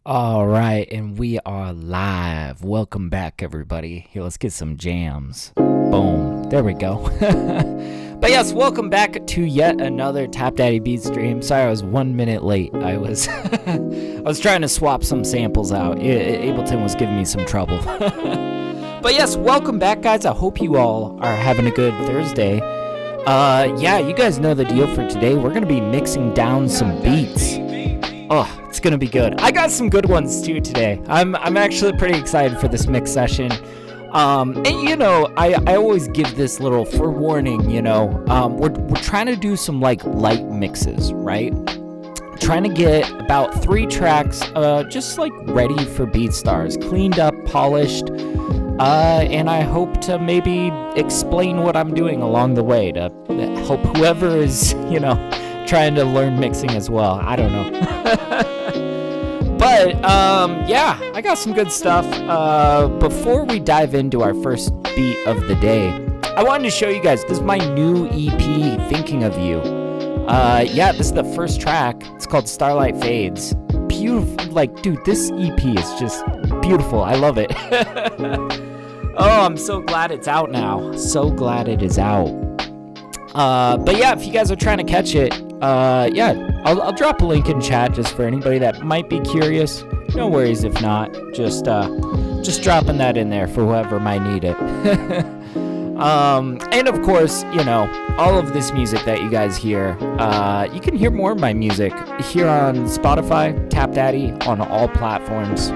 All right, and we are live. Welcome back, everybody. Here, let's get some jams. Boom. There we go. But yes, welcome back to yet another TapDaddyBeats stream. Sorry, I was 1 minute late. I was I was trying to swap some samples out. Ableton was giving me some trouble. But yes, welcome back, guys. I hope you all are having a good Thursday. Yeah, you guys know the deal for today. We're going to be mixing down some beats. Oh, it's gonna be good. I got some good ones too today. I'm actually pretty excited for this mix session. And you know, I always give this little forewarning. You know, we're trying to do some like light mixes, right? Trying to get about 3 tracks, just like ready for BeatStars, cleaned up, polished. And I hope to maybe explain what I'm doing along the way to help whoever is, you know, trying to learn mixing as well. I don't know. But yeah, I got some good stuff. Before we dive into our first beat of the day, I wanted to show you guys, this is my new EP, Thinking of You. Yeah, this is the first track. It's called Starlight Fades. Beautiful. Like, dude, this EP is just beautiful. I love it. Oh, I'm so glad it's out now. So glad it is out. But yeah, if you guys are trying to catch it, yeah, I'll drop a link in chat just for anybody that might be curious. No worries if not. Just dropping that in there for whoever might need it. And of course, you know, all of this music that you guys hear, you can hear more of my music here on Spotify, TapDaddy, on all platforms.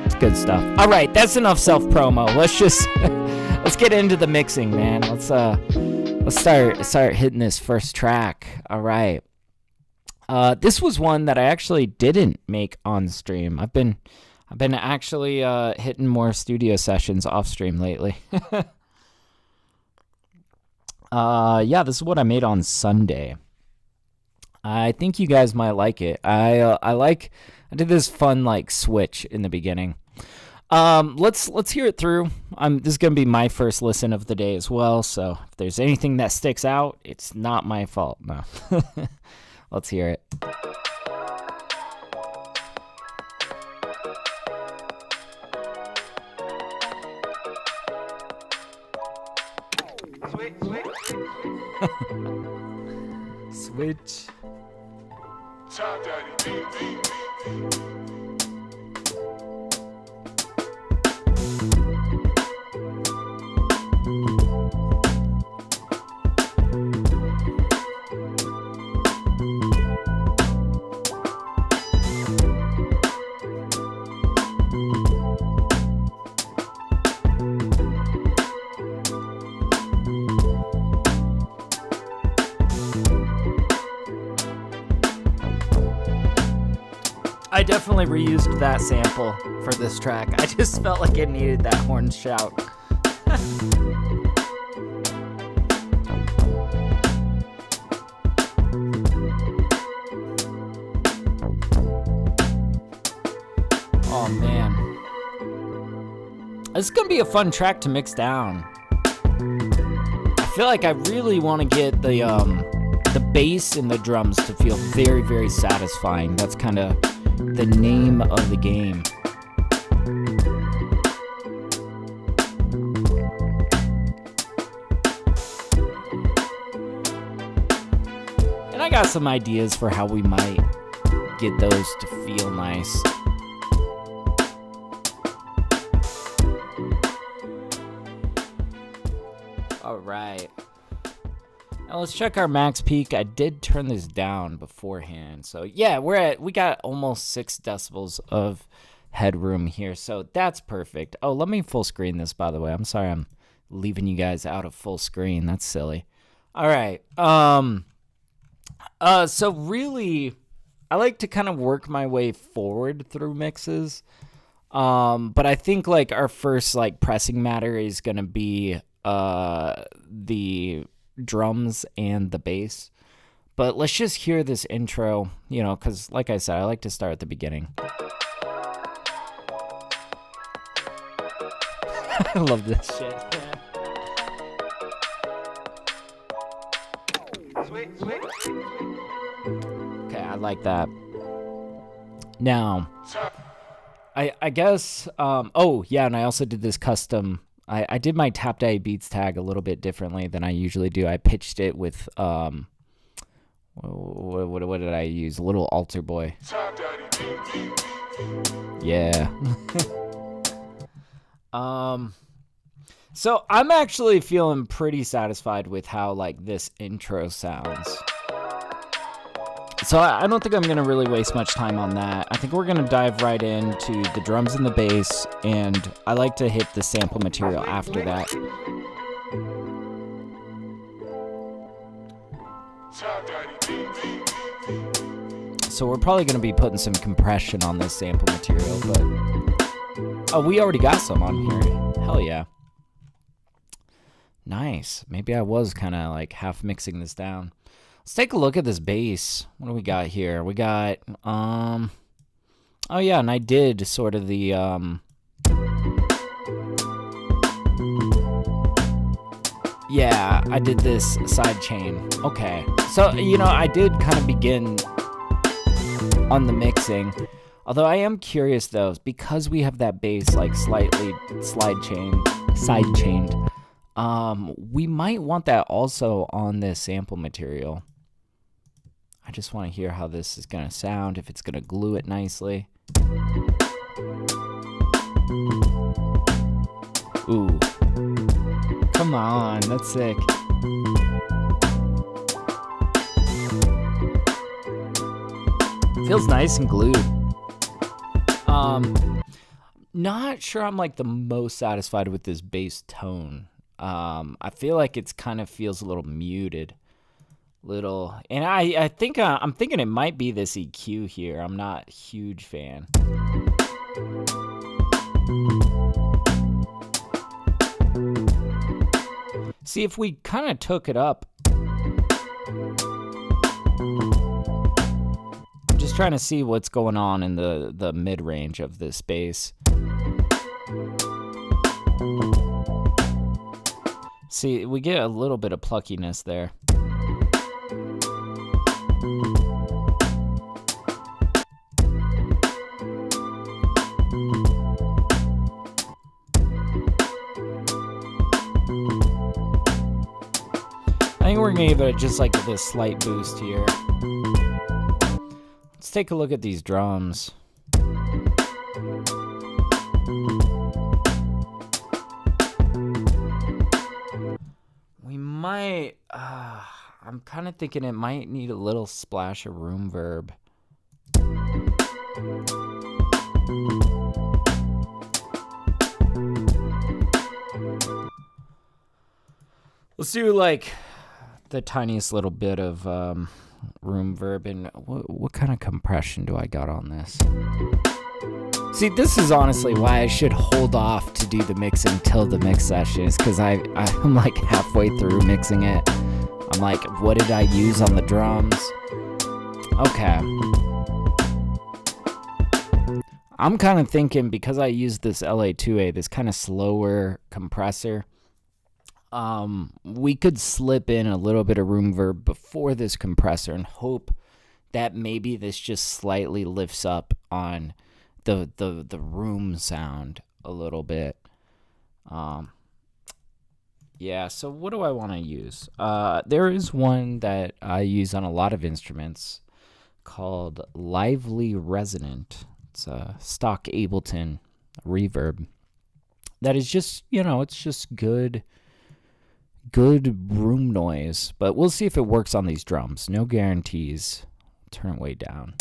It's good stuff. All right, that's enough self-promo. Let's get into the mixing, man. Let's start hitting this first track. All right. This was one that I actually didn't make on stream. I've been actually hitting more studio sessions off stream lately. Yeah, this is what I made on Sunday. I think you guys might like it. I did this fun like switch in the beginning. Let's hear it through. This is gonna be my first listen of the day as well, so if there's anything that sticks out, it's not my fault. No. Let's hear it. Switch. I definitely reused that sample for this track. I just felt like it needed that horn shout. Oh man. This is gonna be a fun track to mix down. I feel like I really want to get the bass and the drums to feel very, very satisfying. That's kind of the name of the game. And I got some ideas for how we might get those to feel nice. All right. Now let's check our max peak. I did turn this down beforehand. So yeah, we got almost 6 decibels of headroom here. So that's perfect. Oh, let me full screen this, by the way. I'm sorry I'm leaving you guys out of full screen. That's silly. All right. So really, I like to kind of work my way forward through mixes. But I think like our first like pressing matter is going to be the drums and the bass. But let's just hear this intro, you know, because like I said, I like to start at the beginning. I love this shit. Okay, I like that. Now, I guess, oh yeah, and I also did this custom, I did my TapDaddyBeats tag a little bit differently than I usually do. I pitched it with, what did I use? A little altar boy. Yeah. So I'm actually feeling pretty satisfied with how like this intro sounds. So I don't think I'm going to really waste much time on that. I think we're going to dive right into the drums and the bass, and I like to hit the sample material after that. So we're probably going to be putting some compression on this sample material, but... Oh, we already got some on here. Hell yeah. Nice. Maybe I was kind of like half mixing this down. Let's take a look at this bass. What do we got here? We got, oh yeah, and I did sort of the, yeah, I did this side chain. Okay. So, you know, I did kind of begin on the mixing. Although I am curious though, because we have that bass like slightly side chained, we might want that also on this sample material. I just want to hear how this is going to sound, if it's going to glue it nicely. Ooh. Come on, that's sick. Feels nice and glued. Not sure I'm like the most satisfied with this bass tone. I feel like it's kind of feels a little muted. And I think I'm thinking it might be this EQ here. I'm not a huge fan. See, if we kind of took it up, I'm just trying to see what's going on in the mid range of this bass. See, we get a little bit of pluckiness there. I think we're gonna give it just like this slight boost here. Let's take a look at these drums. We might, I'm kind of thinking it might need a little splash of room verb. Let's do like the tiniest little bit of room verb. And what kind of compression do I got on this? See, this is honestly why I should hold off to do the mixing till the mix session, is because I'm like halfway through mixing it. I'm like, what did I use on the drums? Okay. I'm kind of thinking, because I used this LA2A, this kind of slower compressor, we could slip in a little bit of room verb before this compressor and hope that maybe this just slightly lifts up on the room sound a little bit. Yeah, so what do I want to use? There is one that I use on a lot of instruments called Lively Resonant. It's a stock Ableton reverb that is just, you know, it's just good room noise, but we'll see if it works on these drums. No guarantees. Turn it way down.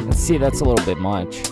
Let's see, that's a little bit much.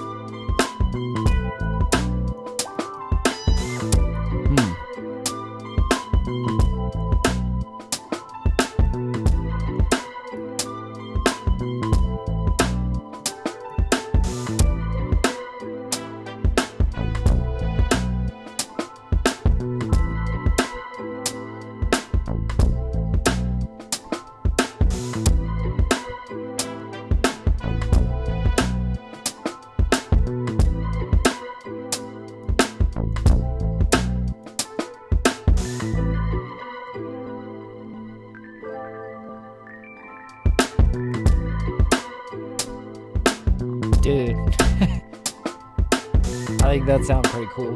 Like, that sounds pretty cool.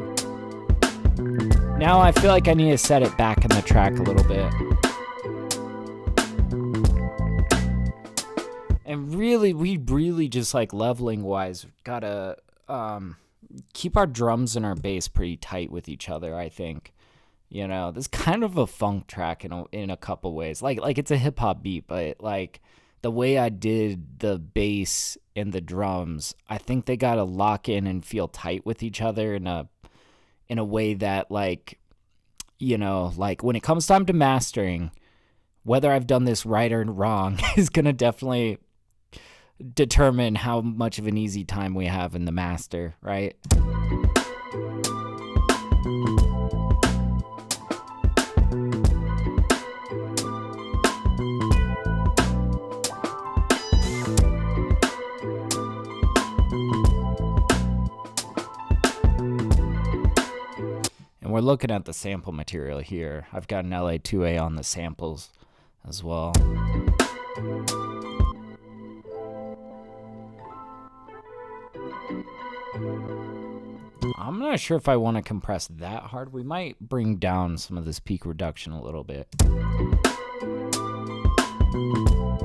Now I feel like I need to set it back in the track a little bit. And really, we really just like leveling wise, gotta keep our drums and our bass pretty tight with each other, I think. You know, this is kind of a funk track in a couple ways. Like it's a hip hop beat, but like the way I did the bass and the drums, I think they gotta lock in and feel tight with each other in a way that, like, you know, like when it comes time to mastering, whether I've done this right or wrong is gonna definitely determine how much of an easy time we have in the master, right? And we're looking at the sample material here. I've got an LA2A on the samples as well. I'm not sure if I want to compress that hard. We might bring down some of this peak reduction a little bit.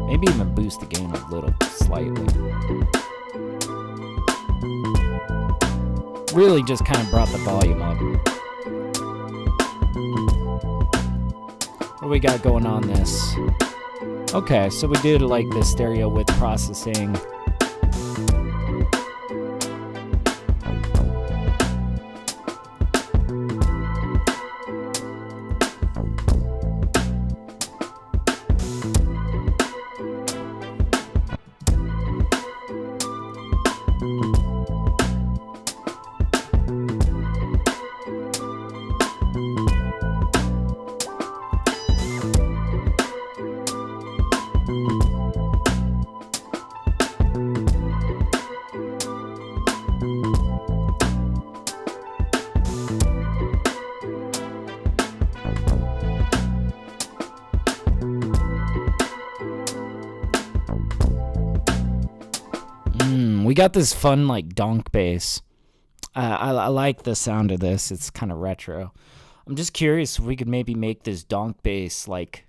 Maybe even boost the gain a little slightly. Really just kind of brought the volume up. What do we got going on this? Okay, so we did like the stereo width processing. We got this fun like donk bass. I like the sound of this. It's kind of retro. I'm just curious if we could maybe make this donk bass like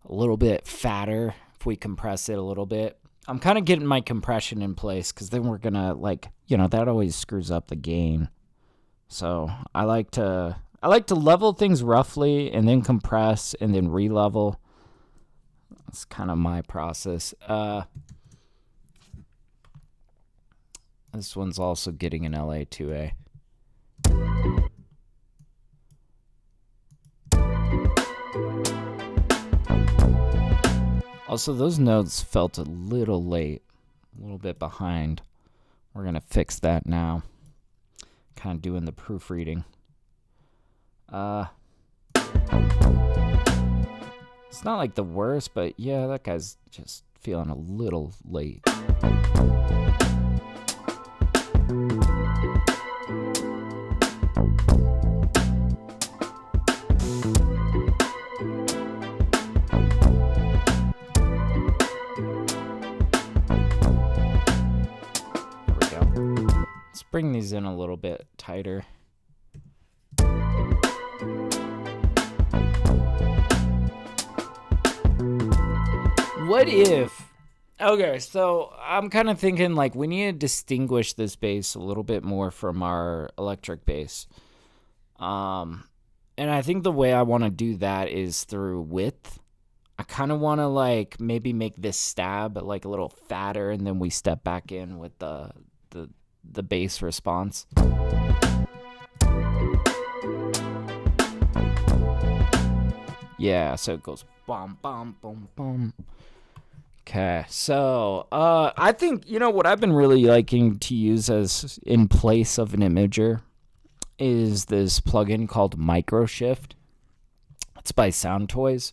a little bit fatter if we compress it a little bit. I'm kind of getting my compression in place because then we're gonna, like, you know, that always screws up the gain. So I like to level things roughly and then compress and then re-level. That's kind of my process. This one's also getting an LA2A. Also, those notes felt a little late, a little bit behind. We're going to fix that now. Kind of doing the proofreading. It's not like the worst, but yeah, that guy's just feeling a little late. Bring these in a little bit tighter. What if... Okay, so I'm kind of thinking like we need to distinguish this bass a little bit more from our electric bass. And I think the way I want to do that is through width. I kind of want to like maybe make this stab like a little fatter, and then we step back in with the bass response. Yeah, so it goes bum bum bum bum. Okay, so I think, you know, what I've been really liking to use as in place of an imager is this plugin called Microshift. It's by Sound Toys.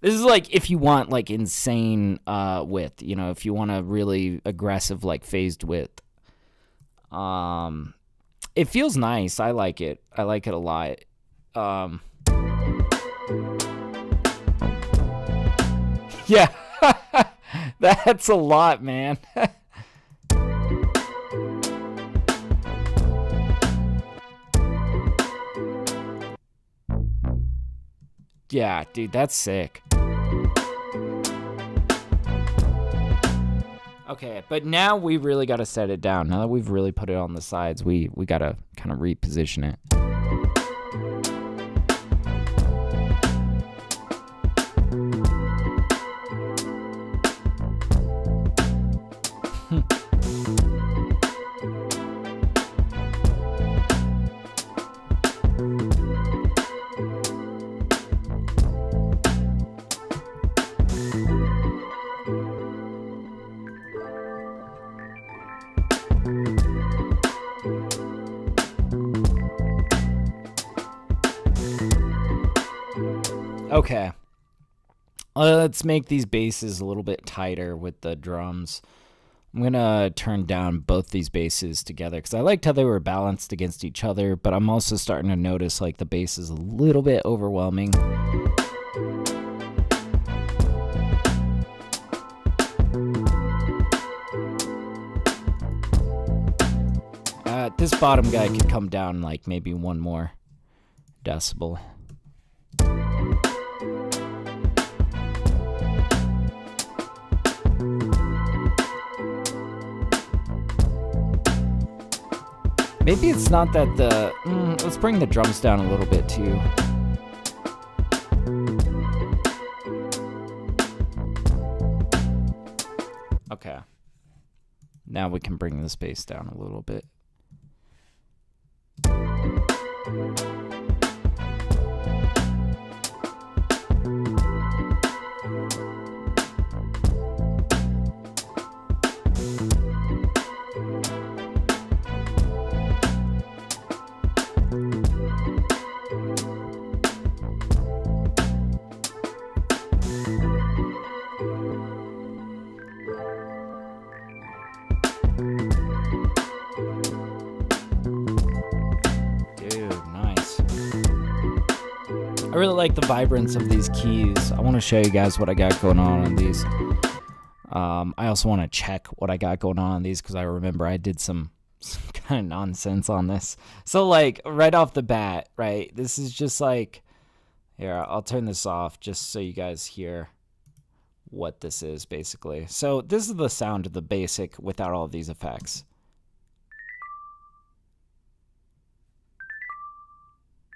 This is like if you want like insane width, you know, if you want a really aggressive like phased width. It feels nice. I like it. I like it a lot. Yeah. That's a lot, man. Yeah, dude, that's sick. Okay, but now we really got to set it down. Now that we've really put it on the sides, we got to kind of reposition it. Okay, let's make these basses a little bit tighter with the drums. I'm gonna turn down both these basses together because I liked how they were balanced against each other, but I'm also starting to notice like the bass is a little bit overwhelming. This bottom guy could come down like maybe one more decibel. Maybe it's not that the... let's bring the drums down a little bit too. Okay. Now we can bring the bass down a little bit. I really like the vibrance of these keys. I want to show you guys what I got going on these. I also want to check what I got going on these because I remember I did some kind of nonsense on this. So like right off the bat, right, this is just like, here, I'll turn this off just so you guys hear what this is basically. So this is the sound of the basic without all of these effects.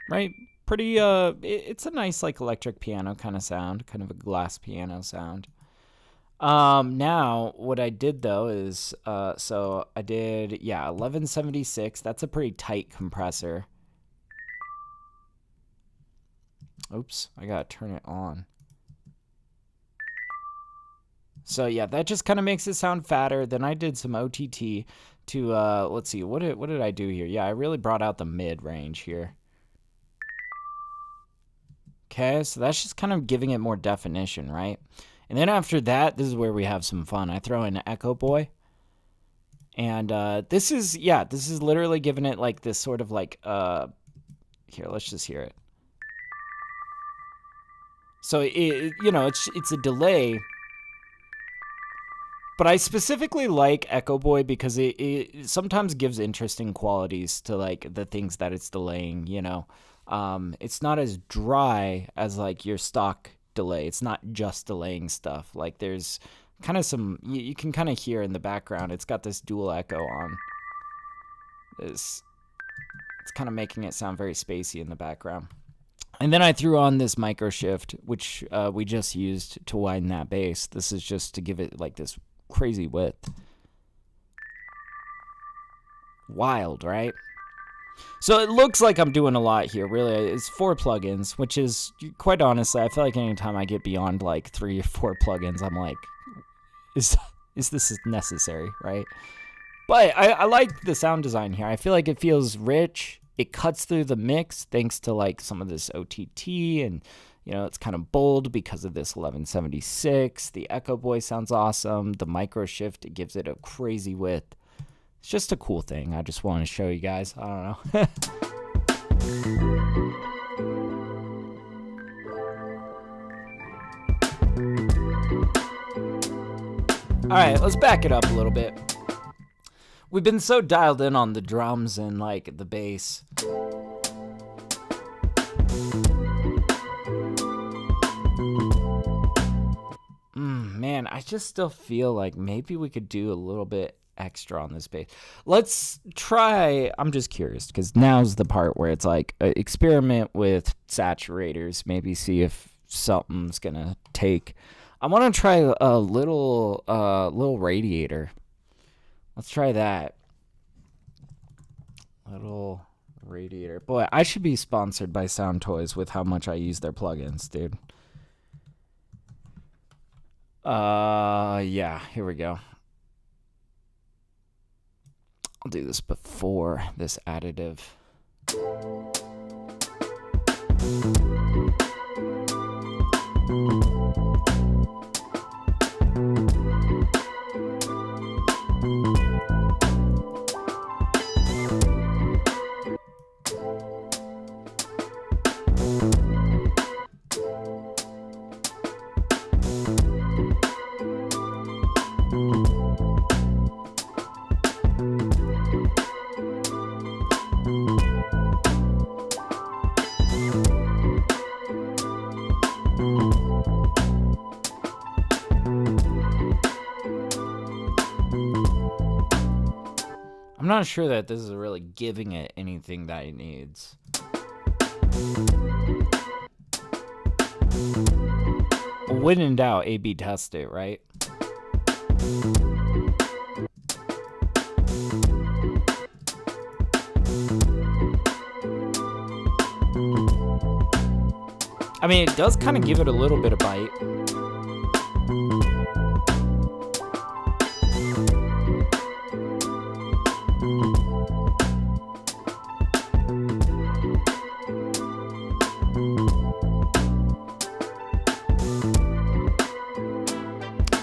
Right? Pretty, it's a nice, like, electric piano kind of sound, kind of a glass piano sound. Now, what I did, though, is, so I did, yeah, 1176. That's a pretty tight compressor. Oops, I gotta turn it on. So, yeah, that just kind of makes it sound fatter. Then I did some OTT to, let's see, what did I do here? Yeah, I really brought out the mid-range here. Okay, so that's just kind of giving it more definition, right? And then after that, this is where we have some fun. I throw in Echo Boy. And this is literally giving it like this sort of like, here, let's just hear it. So, it's a delay. But I specifically like Echo Boy because it sometimes gives interesting qualities to like the things that it's delaying, you know. It's not as dry as like your stock delay. It's not just delaying stuff. Like there's kind of some, you can kind of hear in the background, it's got this dual echo on. It's kind of making it sound very spacey in the background. And then I threw on this micro shift, which we just used to widen that bass. This is just to give it like this crazy width. Wild, right? So it looks like I'm doing a lot here. Really, it's 4 plugins, which is, quite honestly, I feel like anytime I get beyond like 3 or 4 plugins, I'm like, is this necessary, right? But I like the sound design here. I feel like it feels rich. It cuts through the mix thanks to like some of this OTT, and it's kind of bold because of this 1176. The Echo Boy sounds awesome. The micro shift, it gives it a crazy width. It's just a cool thing. I just want to show you guys. I don't know. All right, let's back it up a little bit. We've been so dialed in on the drums and like the bass. man, I just still feel like maybe we could do a little bit extra on this bass. Let's try. I'm just curious because now's the part where it's like experiment with saturators. Maybe see if something's gonna take. I want to try a little radiator. Let's try that. Little radiator. Boy, I should be sponsored by Sound Toys with how much I use their plugins, dude. Yeah, here we go. I'll do this before this additive. I'm not sure that this is really giving it anything that it needs. When in doubt, A/B test it, right? I mean, it does kind of give it a little bit of bite.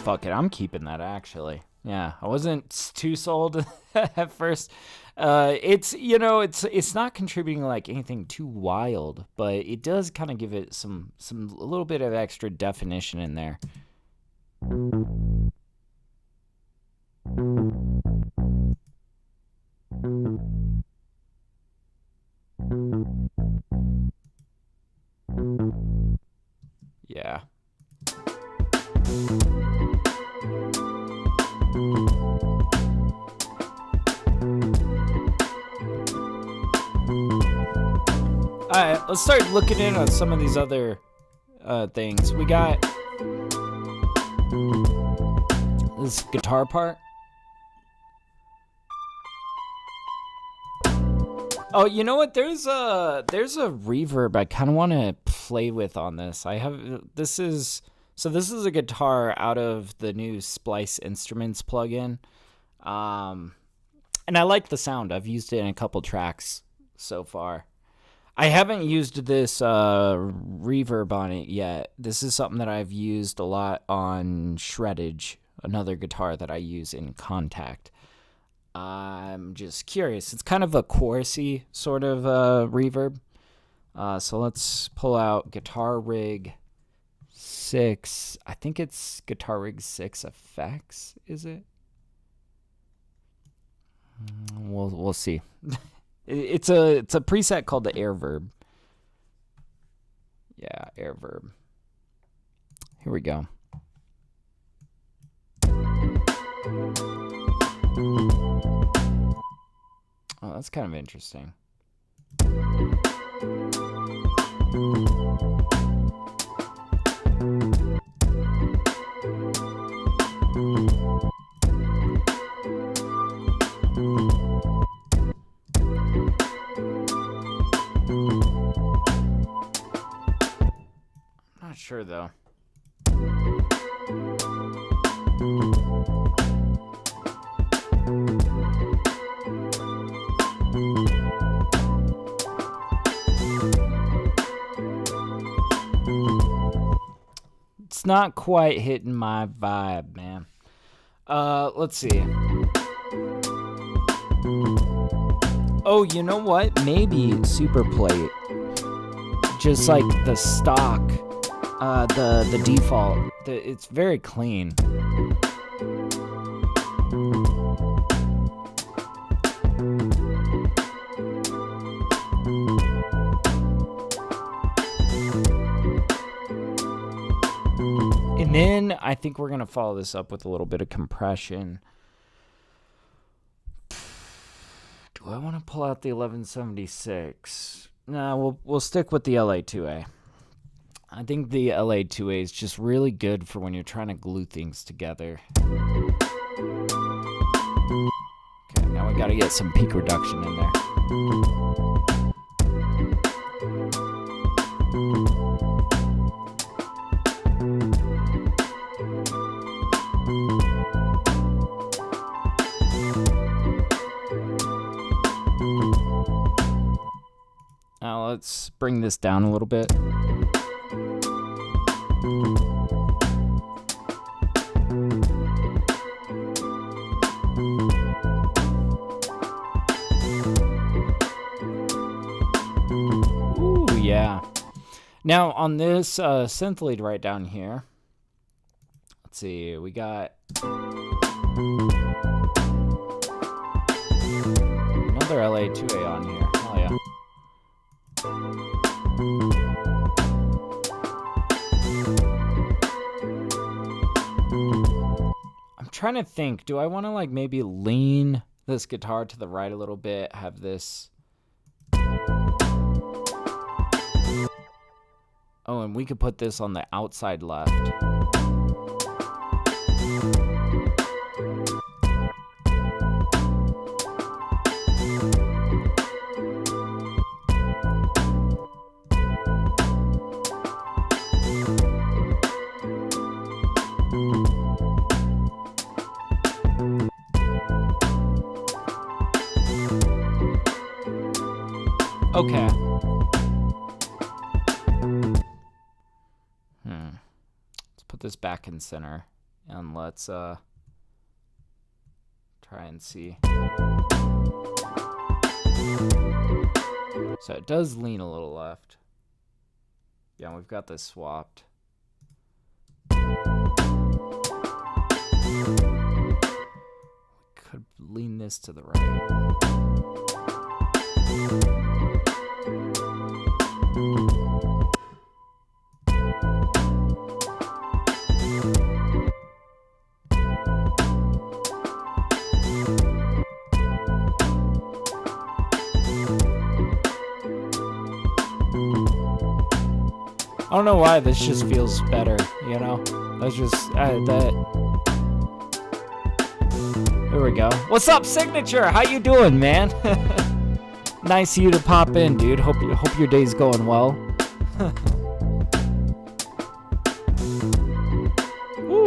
Fuck it, I'm keeping that actually. Yeah, I wasn't too sold at first. It's, you know, it's not contributing like anything too wild, but it does kind of give it a little bit of extra definition in there. Yeah. Alright, let's start looking in on some of these other things. We got this guitar part. Oh, you know what? There's a reverb I kind of want to play with on this. This is a guitar out of the new Splice Instruments plugin. And I like the sound. I've used it in a couple tracks so far. I haven't used this reverb on it yet. This is something that I've used a lot on Shreddage, another guitar that I use in Contact. I'm just curious. It's kind of a chorusy sort of reverb. So let's pull out Guitar Rig 6. I think it's Guitar Rig 6 Effects, is it? We'll see. It's a preset called the Airverb. Yeah, Airverb. Here we go. Oh, that's kind of interesting. I'm not sure though. It's not quite hitting my vibe, man. Let's see. Oh, you know what? Maybe Super Plate. Just like the stock, the default. It's very clean. And then I think we're going to follow this up with a little bit of compression. Do I want to pull out the 1176? No, we'll stick with the LA2A. I think the LA2A is just really good for when you're trying to glue things together. Okay, now we got to get some peak reduction in there. Now let's bring this down a little bit. Ooh, yeah. Now on this synth lead right down here, let's see, we got another LA2A on here. Oh yeah. I'm trying to think, do I want to like maybe lean this guitar to the right a little bit, have this... Oh, and we could put this on the outside left. Okay. Let's put this back in center and let's try and see. So it does lean a little left. Yeah, we've got this swapped. We could lean this to the right. I don't know why, this just feels better, you know? That's just, that. There we go. What's up, Signature? How you doing, man? Nice of you to pop in, dude. Hope your day's going well. Woo.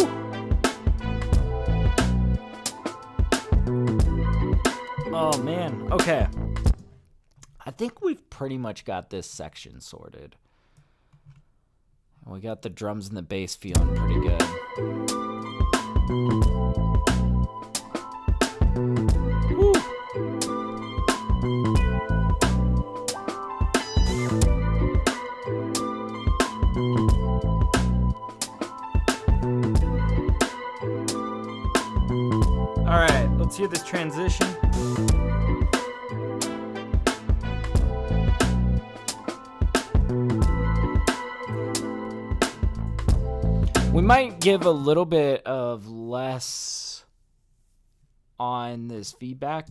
Oh, man. Okay. I think we've pretty much got this section sorted. We got the drums and the bass feeling pretty good. Woo. All right, let's hear this transition. We might give a little bit of less on this feedback.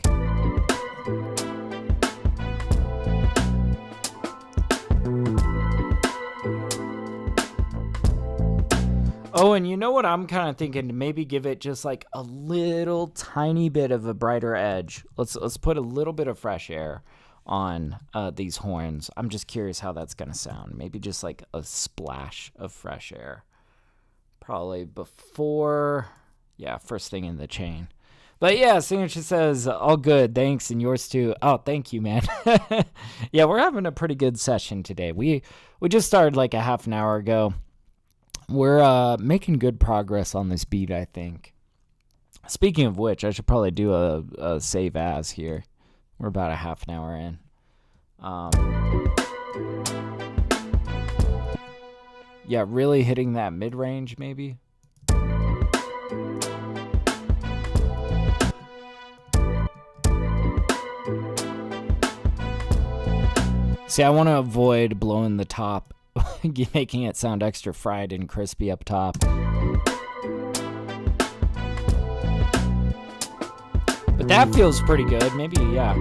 Oh, and you know what I'm kind of thinking? To maybe give it just like a little tiny bit of a brighter edge. Let's put a little bit of fresh air on these horns. I'm just curious how that's going to sound. Maybe just like a splash of fresh air. Probably before, yeah, first thing in the chain. But yeah, Signature says, all good, thanks, and yours too. Oh, thank you, man. Yeah, we're having a pretty good session today. We just started like a half an hour ago. We're making good progress on this beat, I think. Speaking of which, I should probably do a save as here. We're about a half an hour in. Yeah, really hitting that mid-range, maybe. See, I want to avoid blowing the top, making it sound extra fried and crispy up top. But that feels pretty good. Maybe, yeah.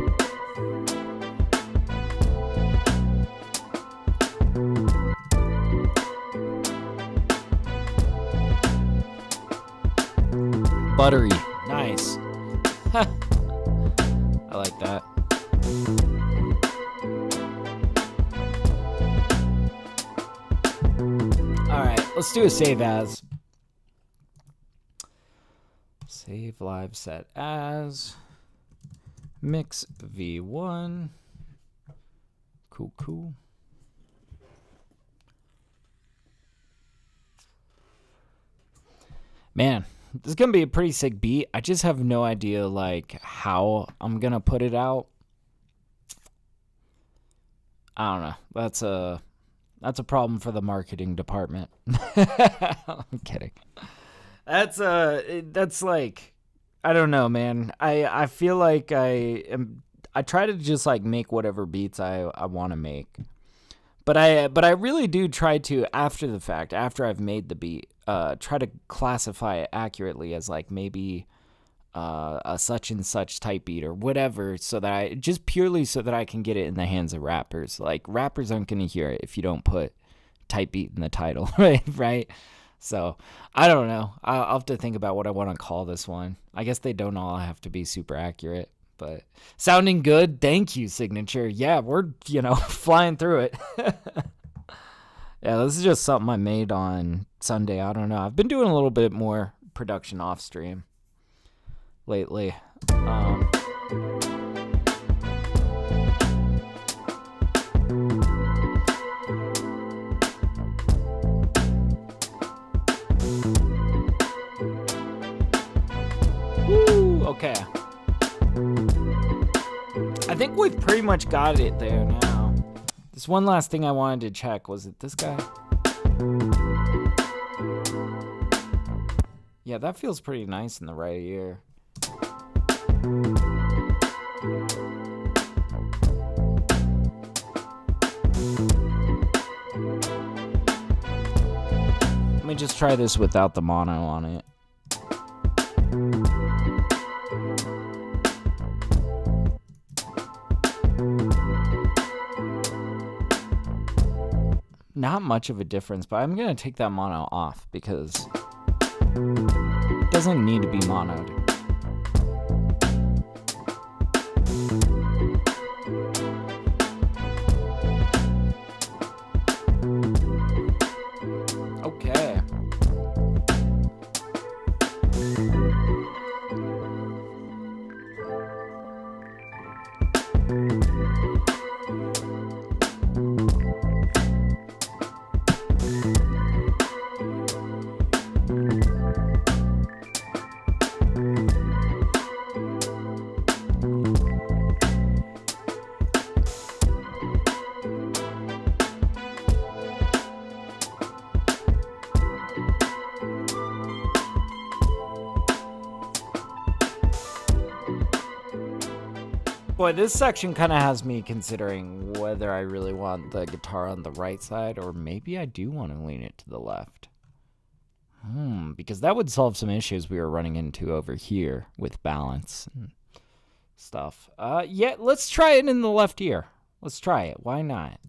Buttery. Nice. I like that. Alright, let's do a save as. Save live set as. Mix V1. Cool, cool. Man, this is gonna be a pretty sick beat. I just have no idea like how I'm gonna put it out. I don't know. That's a problem for the marketing department. I'm kidding. That's like, I don't know, man. I feel like I try to just like make whatever beats I want to make. But I really do try to, after the fact, after I've made the beat, try to classify it accurately as like maybe a such and such type beat or whatever, so that I just purely so that I can get it in the hands of rappers. Like rappers aren't gonna hear it if you don't put type beat in the title, right? So I don't know. I'll have to think about what I want to call this one. I guess they don't all have to be super accurate. But sounding good. Thank you, Signature. Yeah, we're, flying through it. Yeah, this is just something I made on Sunday. I don't know. I've been doing a little bit more production off stream lately. Woo, okay. I think we've pretty much got it there now. This one last thing I wanted to check. Was it this guy? Yeah, that feels pretty nice in the right ear. Let me just try this without the mono on it. Not much of a difference, but I'm gonna take that mono off because it doesn't need to be monoed. Okay. Boy, this section kind of has me considering whether I really want the guitar on the right side or maybe I do want to lean it to the left. Because that would solve some issues we were running into over here with balance and stuff. Yeah, let's try it in the left ear. Let's try it. Why not?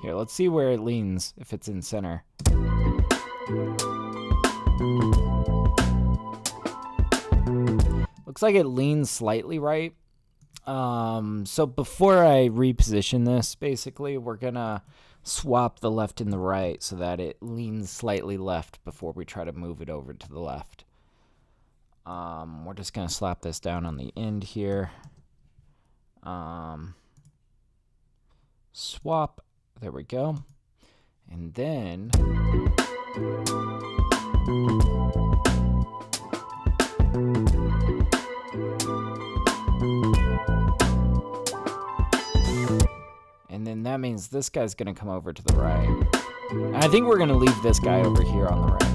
Here, let's see where it leans if it's in center. Looks like it leans slightly right. So before I reposition this, basically, we're gonna swap the left and the right so that it leans slightly left before we try to move it over to the left. We're just gonna slap this down on the end here. Swap. There we go. And then that means this guy's gonna come over to the right. And I think we're gonna leave this guy over here on the right.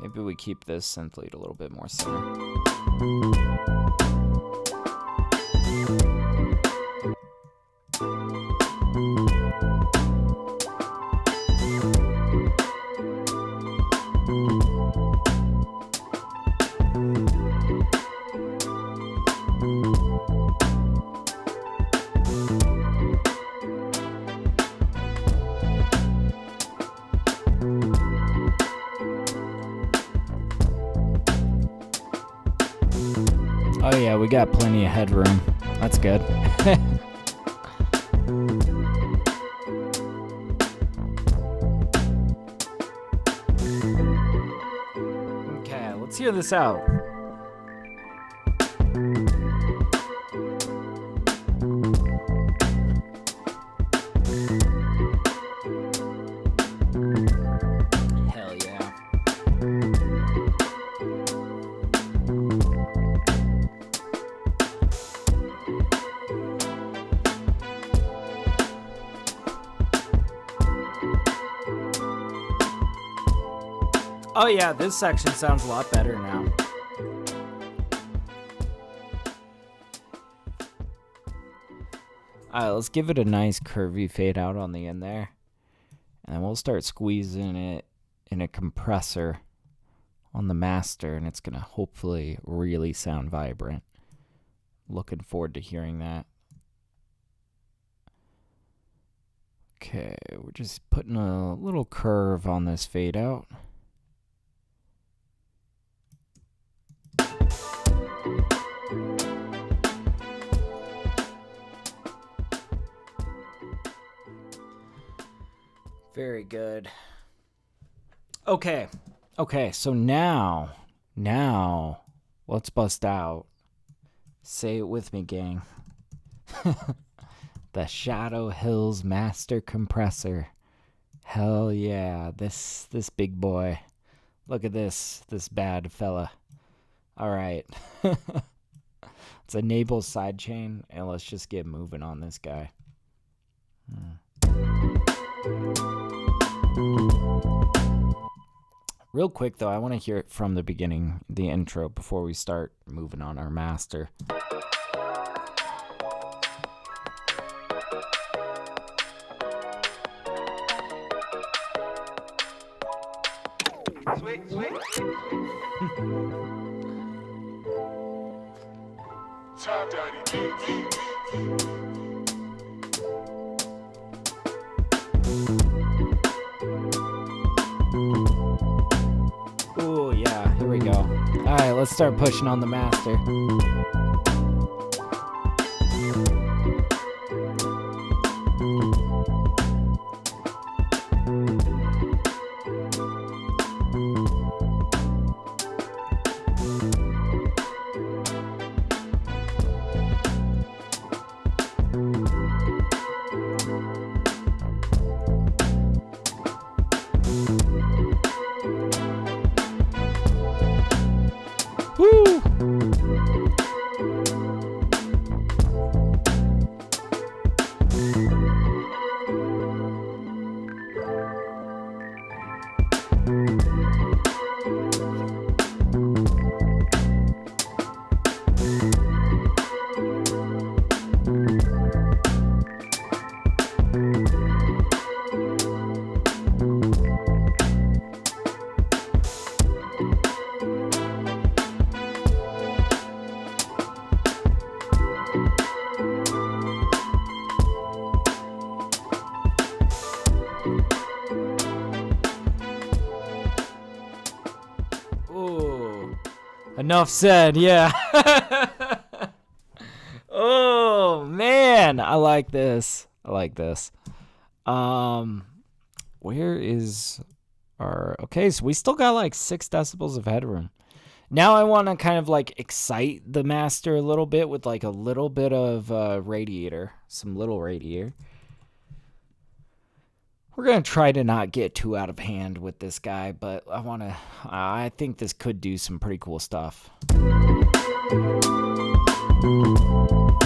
Maybe we keep this synth lead a little bit more center. got plenty of headroom. That's good. Okay, let's hear this out. Hell yeah. Oh yeah, this section sounds a lot better now. Alright, let's give it a nice curvy fade out on the end there. And then we'll start squeezing it in a compressor on the master, and it's going to hopefully really sound vibrant. Looking forward to hearing that. Okay, we're just putting a little curve on this fade out. Very good. Okay, so now, let's bust out. Say it with me, gang. The Shadow Hills Master Compressor. Hell yeah, this big boy. Look at this bad fella. All right. Let's enable sidechain, and let's just get moving on this guy. Real quick though, I want to hear it from the beginning, the intro, before we start moving on our master. Sweet, sweet. TapDaddyBeats. Oh yeah, here we go. Alright, let's start pushing on the master. Woo! Ooh. Enough said, yeah. Oh man, I like this. Where is our... Okay, so we still got like 6 decibels of headroom. Now I want to kind of like excite the master a little bit with like a little bit of radiator, some little radiator. We're going to try to not get too out of hand with this guy, but I think this could do some pretty cool stuff.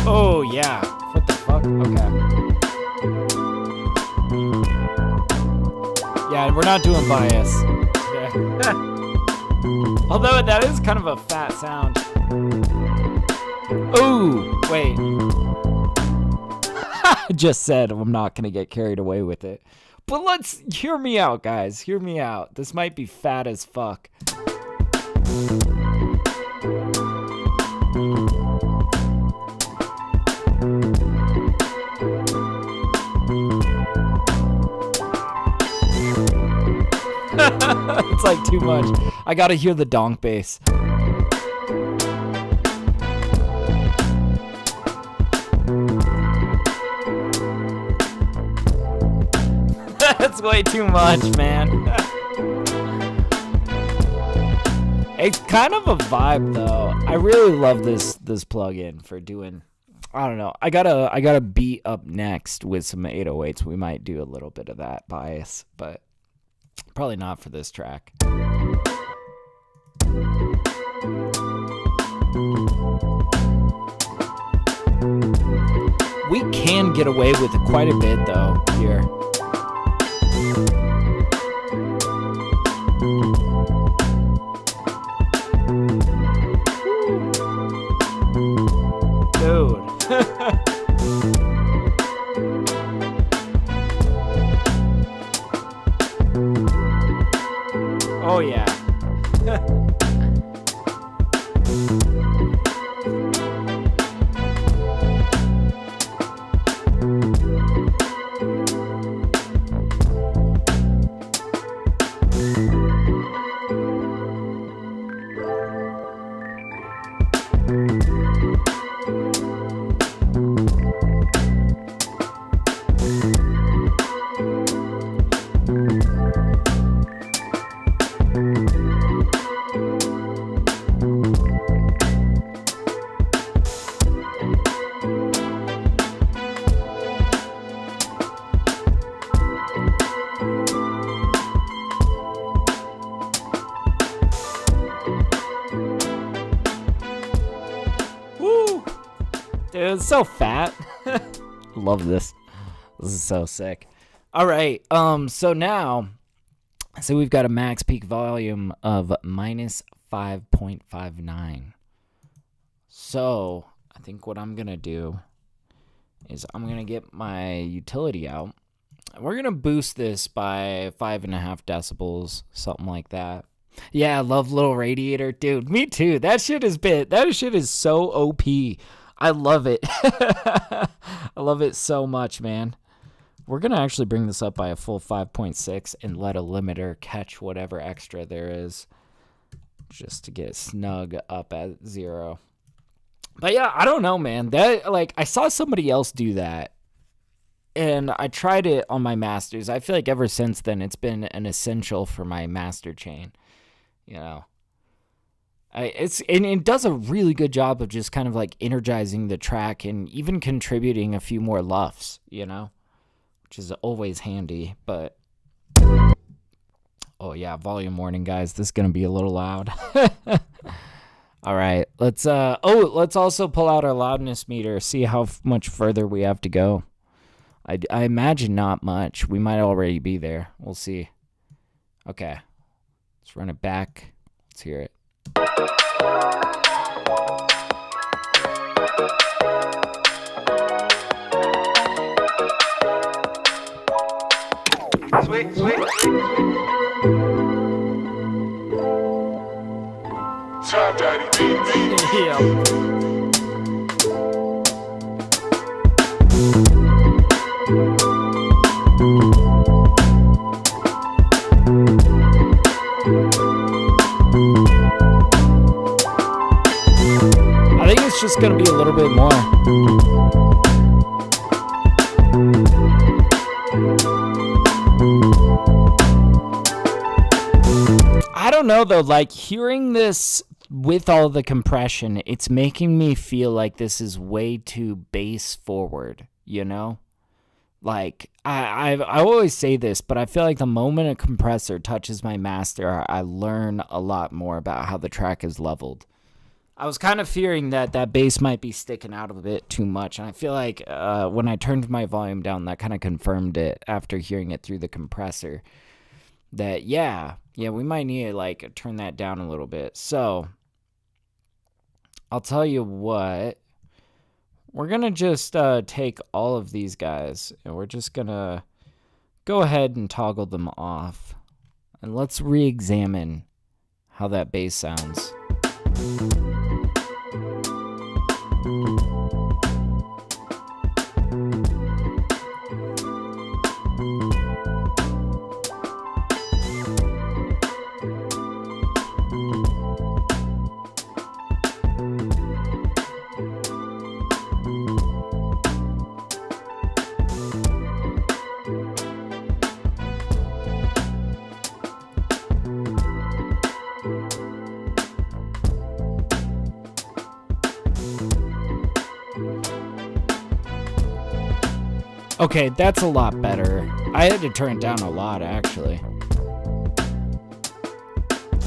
Oh, yeah. What the fuck? Okay. Yeah, we're not doing bias today. Although that is kind of a fat sound. Oh, wait. I just said I'm not going to get carried away with it. But let's hear me out, guys. Hear me out. This might be fat as fuck. It's like too much. I gotta hear the donk bass. It's way too much, man. It's kind of a vibe, though. I really love this plugin for doing. I don't know. I got a beat up next with some 808s. We might do a little bit of that bias, but probably not for this track. We can get away with quite a bit, though, here. Dude. Oh, yeah. Dude, it's so fat. Love this. This is so sick. All right. So now, we've got a max peak volume of minus 5.59. So I think what I'm gonna do is I'm gonna get my utility out. We're gonna boost this by 5.5 decibels, something like that. Yeah, I love Little Radiator, dude. Me too. That shit is so OP. I love it. I love it so much, man. We're going to actually bring this up by a full 5.6 and let a limiter catch whatever extra there is just to get snug up at 0. But yeah, I don't know, man. That, like, I saw somebody else do that and I tried it on my masters. I feel like ever since then it's been an essential for my master chain, you know. It does a really good job of just kind of like energizing the track and even contributing a few more luffs, you know, which is always handy. But oh yeah, volume warning, guys. This is gonna be a little loud. All right, let's also pull out our loudness meter, see how much further we have to go. I imagine not much. We might already be there. We'll see. Okay, let's run it back. Let's hear it. Sweet, sweet, sweet. TapDaddyBeats. Yeah. I think it's just gonna be a little bit more. I don't know though, like hearing this with all the compression, it's making me feel like this is way too bass forward, you know? Like, I always say this, but I feel like the moment a compressor touches my master, I learn a lot more about how the track is leveled. I was kind of fearing that that bass might be sticking out a bit too much, and I feel like when I turned my volume down, that kind of confirmed it after hearing it through the compressor. That, yeah, we might need to, like, turn that down a little bit. So, I'll tell you what. We're going to just take all of these guys, and we're just going to go ahead and toggle them off. And let's re-examine how that bass sounds. Okay, that's a lot better. I had to turn it down a lot, actually.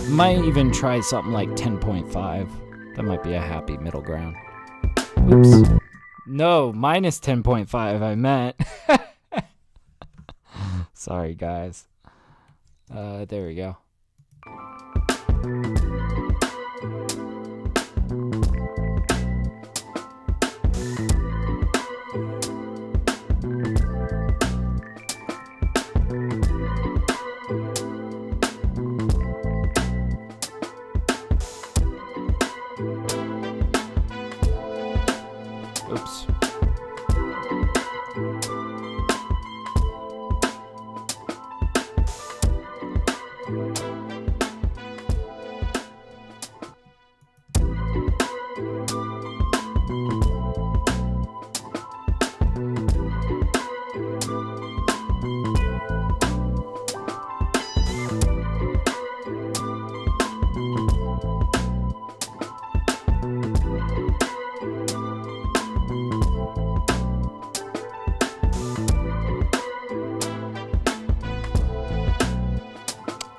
Might even try something like 10.5. That might be a happy middle ground. Oops. No, minus 10.5, I meant. Sorry, guys. There we go. Oops.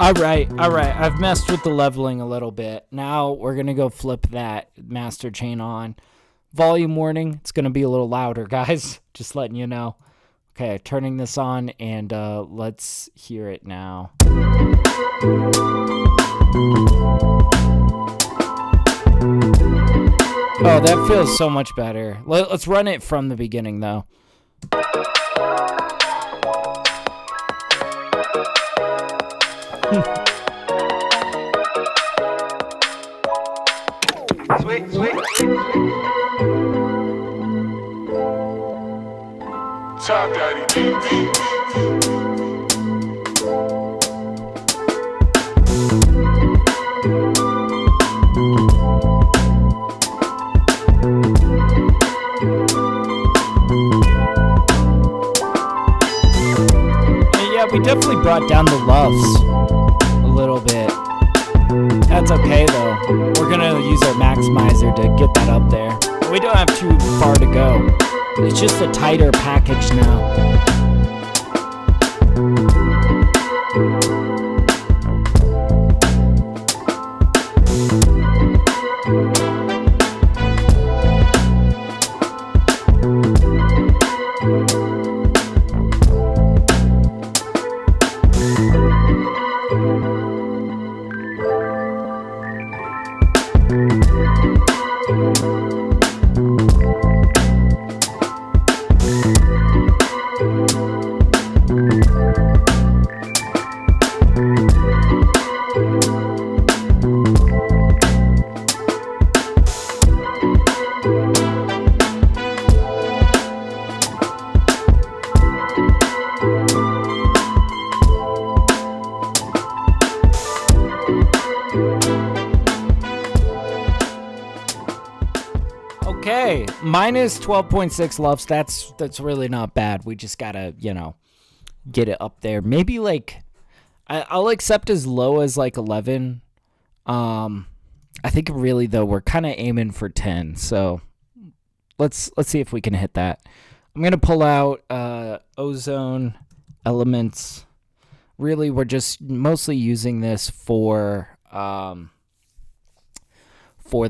All right. I've messed with the leveling a little bit. Now we're going to go flip that master chain on. Volume warning. It's going to be a little louder, guys. Just letting you know. Okay, turning this on, and let's hear it now. Oh, that feels so much better. Let's run it from the beginning, though. Sweet, sweet. TapDaddyBeats. Yeah, we definitely brought down the loves a little bit. That's okay, though. We're gonna use our maximizer to get that up there. We don't have too far to go. It's just a tighter package now. Okay, minus 12.6 loves. That's really not bad. We just gotta, get it up there. Maybe like I'll accept as low as like 11. I think really though we're kind of aiming for 10. So let's see if we can hit that. I'm gonna pull out ozone elements. Really, we're just mostly using this for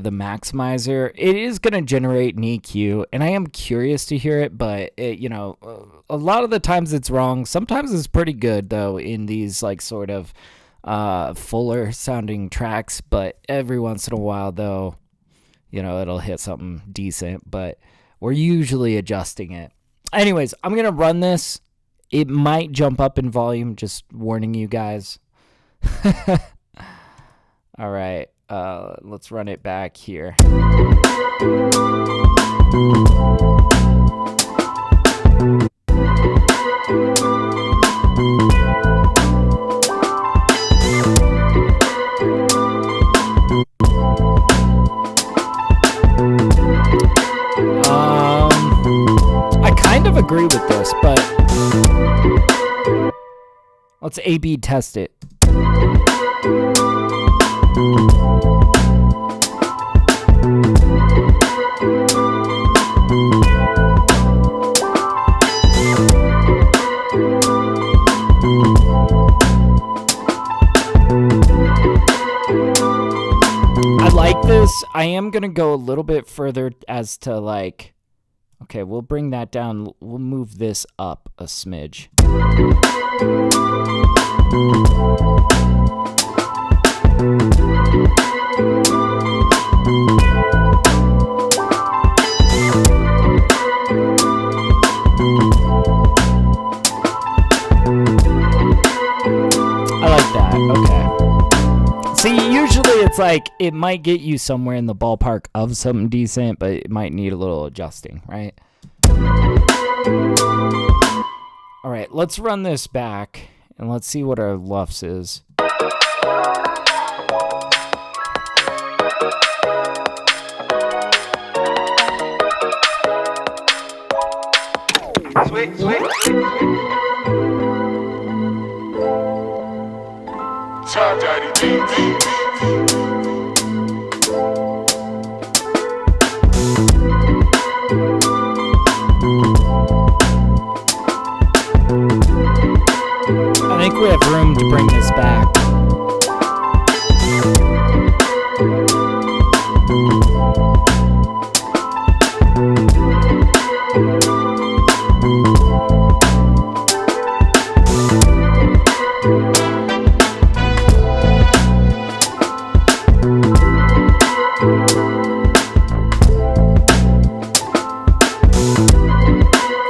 the maximizer. It is going to generate an EQ, and I am curious to hear it, but a lot of the times it's wrong. Sometimes it's pretty good though in these like sort of fuller sounding tracks, but every once in a while though, it'll hit something decent, but we're usually adjusting it. Anyways, I'm going to run this. It might jump up in volume, just warning you guys. All right. Let's run it back here. I kind of agree with this, but let's A/B test it. I am going to go a little bit further as to like, okay, we'll bring that down. We'll move this up a smidge. I like that. Okay. See, usually it's like it might get you somewhere in the ballpark of something decent, but it might need a little adjusting, right? All right, let's run this back and let's see what our LUFS is. Sweet, sweet. TapDaddyBeats. I think we have room to bring this back.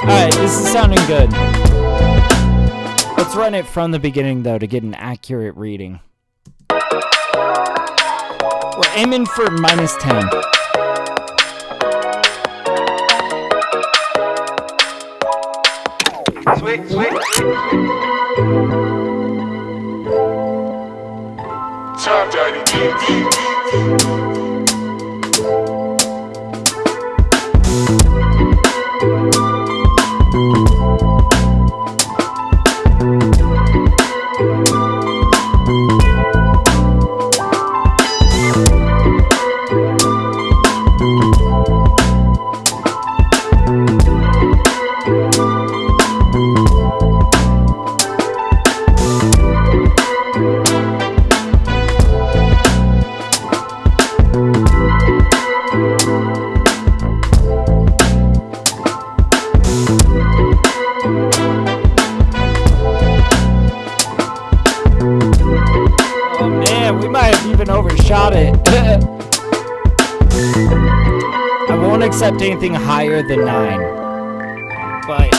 Alright, this is sounding good. Let's run it from the beginning, though, to get an accurate reading. We're aiming for -10. Sweet, sweet. TapDaddyBeats. Oh man, we might have even overshot it. I won't accept anything higher than 9. But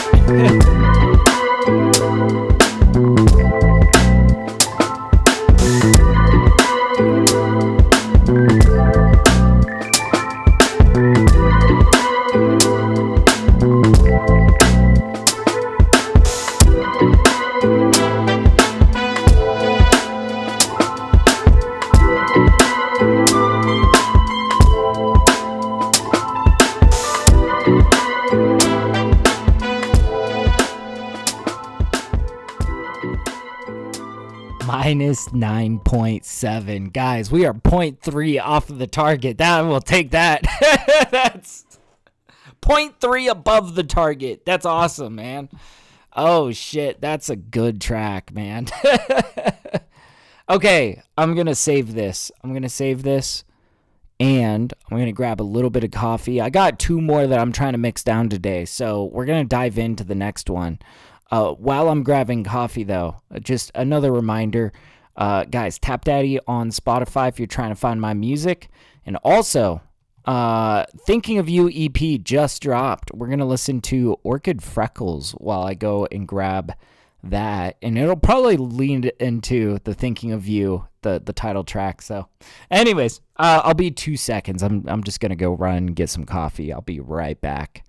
-9.7. Guys, we are 0.3 off of the target. That will take that. That's 0.3 above the target. That's awesome, man. Oh, shit. That's a good track, man. Okay, I'm going to save this. And I'm going to grab a little bit of coffee. I got 2 more that I'm trying to mix down today, so we're going to dive into the next one. While I'm grabbing coffee, though, just another reminder, guys, TapDaddy on Spotify if you're trying to find my music. And also, Thinking of You EP just dropped. We're going to listen to Orchid Freckles while I go and grab that. And it'll probably lead into the Thinking of You, the title track. So anyways, I'll be 2 seconds. I'm just going to go run and get some coffee. I'll be right back.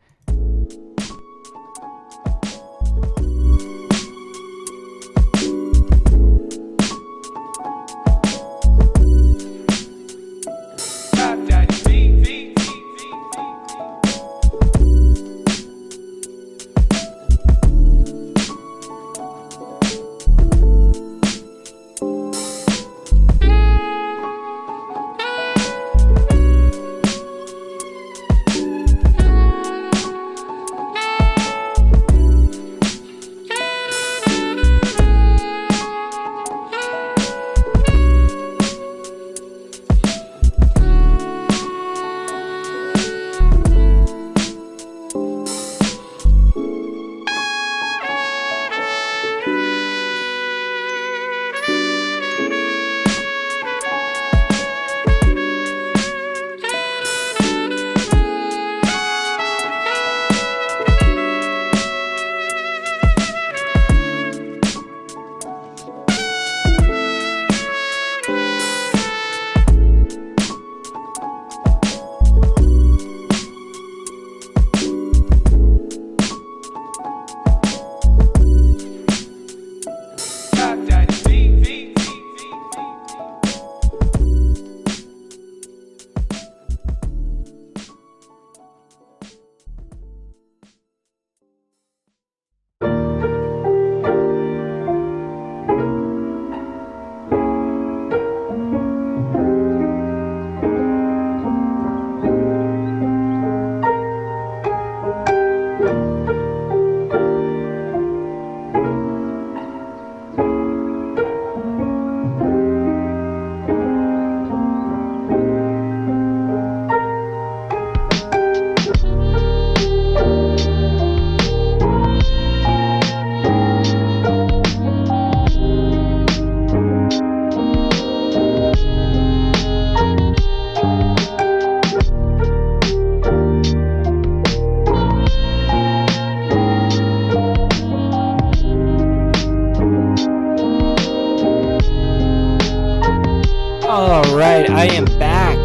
I am back.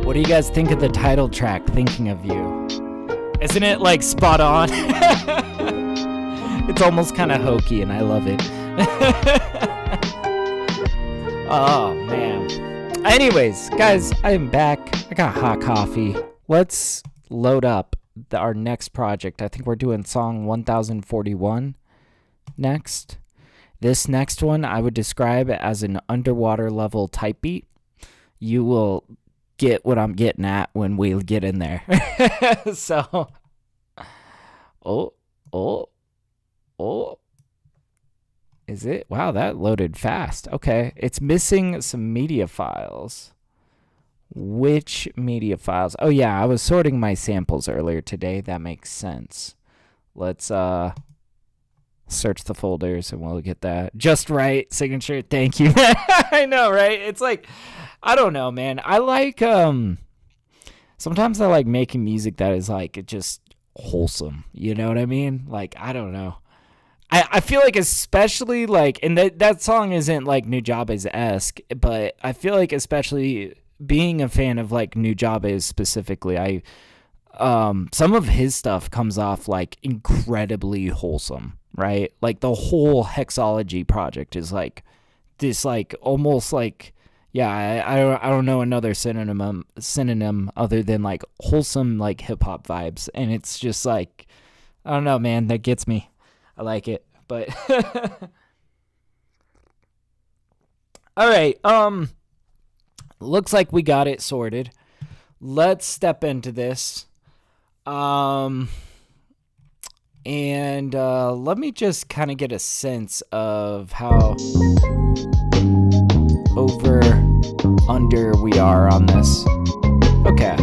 What do you guys think of the title track, Thinking of You? Isn't it like spot on? It's almost kind of hokey and I love it. Oh man. Anyways, guys, I am back. I got hot coffee. Let's load up our next project. I think we're doing song 1041 next. This next one I would describe as an underwater level type beat. You will get what I'm getting at when we get in there. So, oh. Is it? Wow, that loaded fast. Okay, it's missing some media files. Which media files? Oh yeah, I was sorting my samples earlier today. That makes sense. Let's search the folders and we'll get that. Just right signature. Thank you. I know, right? It's like, I don't know, man. I like sometimes I like making music that is like just wholesome. You know what I mean? Like, I don't know. I feel like especially like, and that song isn't like Nujabes-esque, but I feel like especially being a fan of like Nujabes specifically, some of his stuff comes off like incredibly wholesome, right? Like the whole Hexology project is like this, like almost like, yeah, I don't know another synonym other than like wholesome like hip hop vibes, and it's just like, I don't know, man, that gets me. I like it, but all right. Looks like we got it sorted. Let's step into this. And let me just kind of get a sense of how over under we are on this. Okay.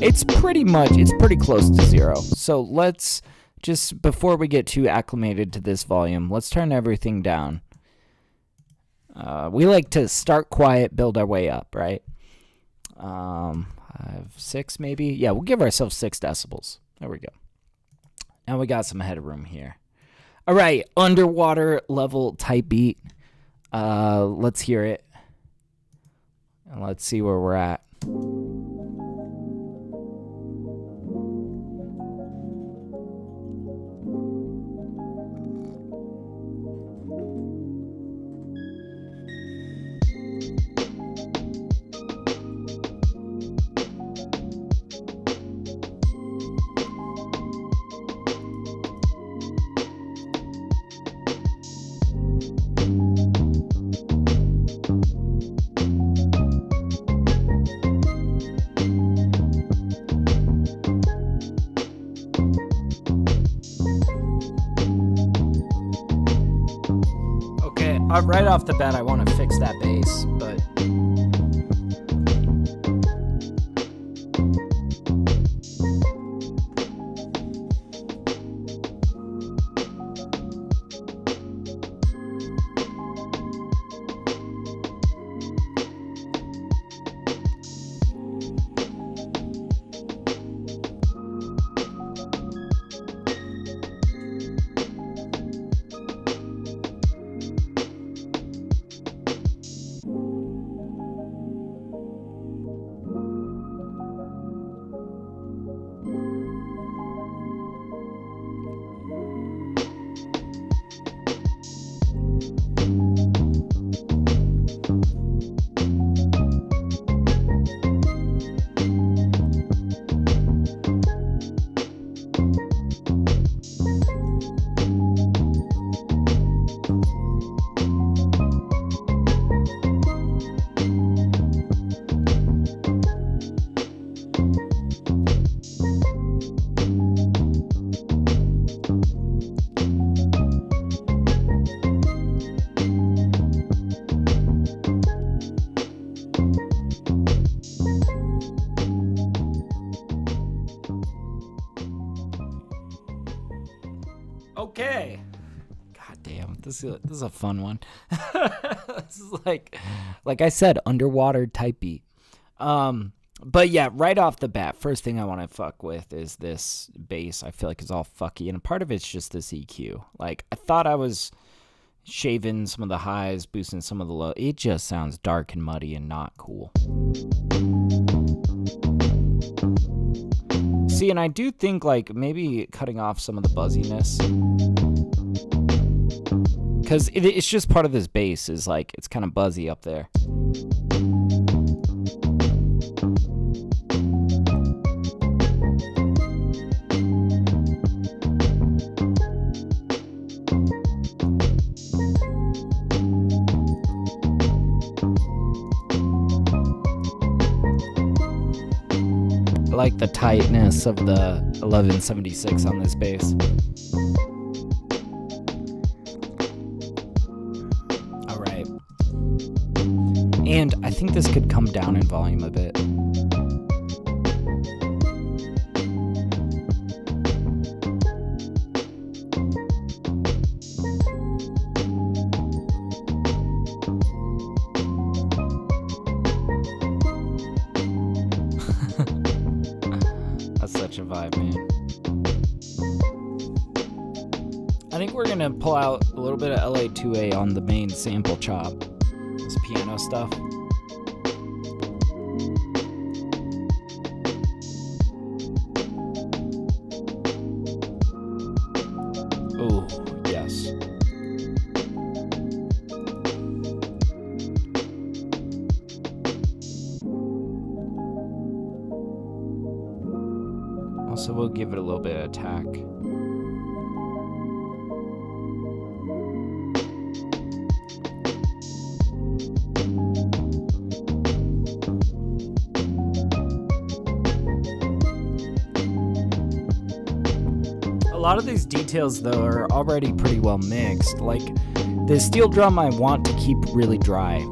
It's pretty close to 0. So let's just, before we get too acclimated to this volume, let's turn everything down. We like to start quiet, build our way up, right? 6 maybe? Yeah, we'll give ourselves 6 decibels. There we go. Now we got some headroom here. All right, underwater level type beat. Let's hear it. And let's see where we're at. Right off the bat, I want to fix that bass, but okay. God damn, this is a fun one. This is like I said, underwater type beat. But yeah, right off the bat, first thing I want to fuck with is this bass. I feel like it's all fucky, and part of it's just this EQ. Like, I thought I was, shaving some of the highs, boosting some of the low. It just sounds dark and muddy and not cool. See, and I do think like maybe cutting off some of the buzziness, because it's just part of this bass is like it's kind of buzzy up there. I like the tightness of the 1176 on this bass. All right. And I think this could come down in volume a bit. That's such a vibe, man. I think we're gonna pull out a little bit of LA2A on the main sample chop. This piano stuff. Oh, yes. Also, we'll give it a little bit of attack. A lot of these details, though, are already pretty well mixed. Like, the steel drum I want to keep really dry.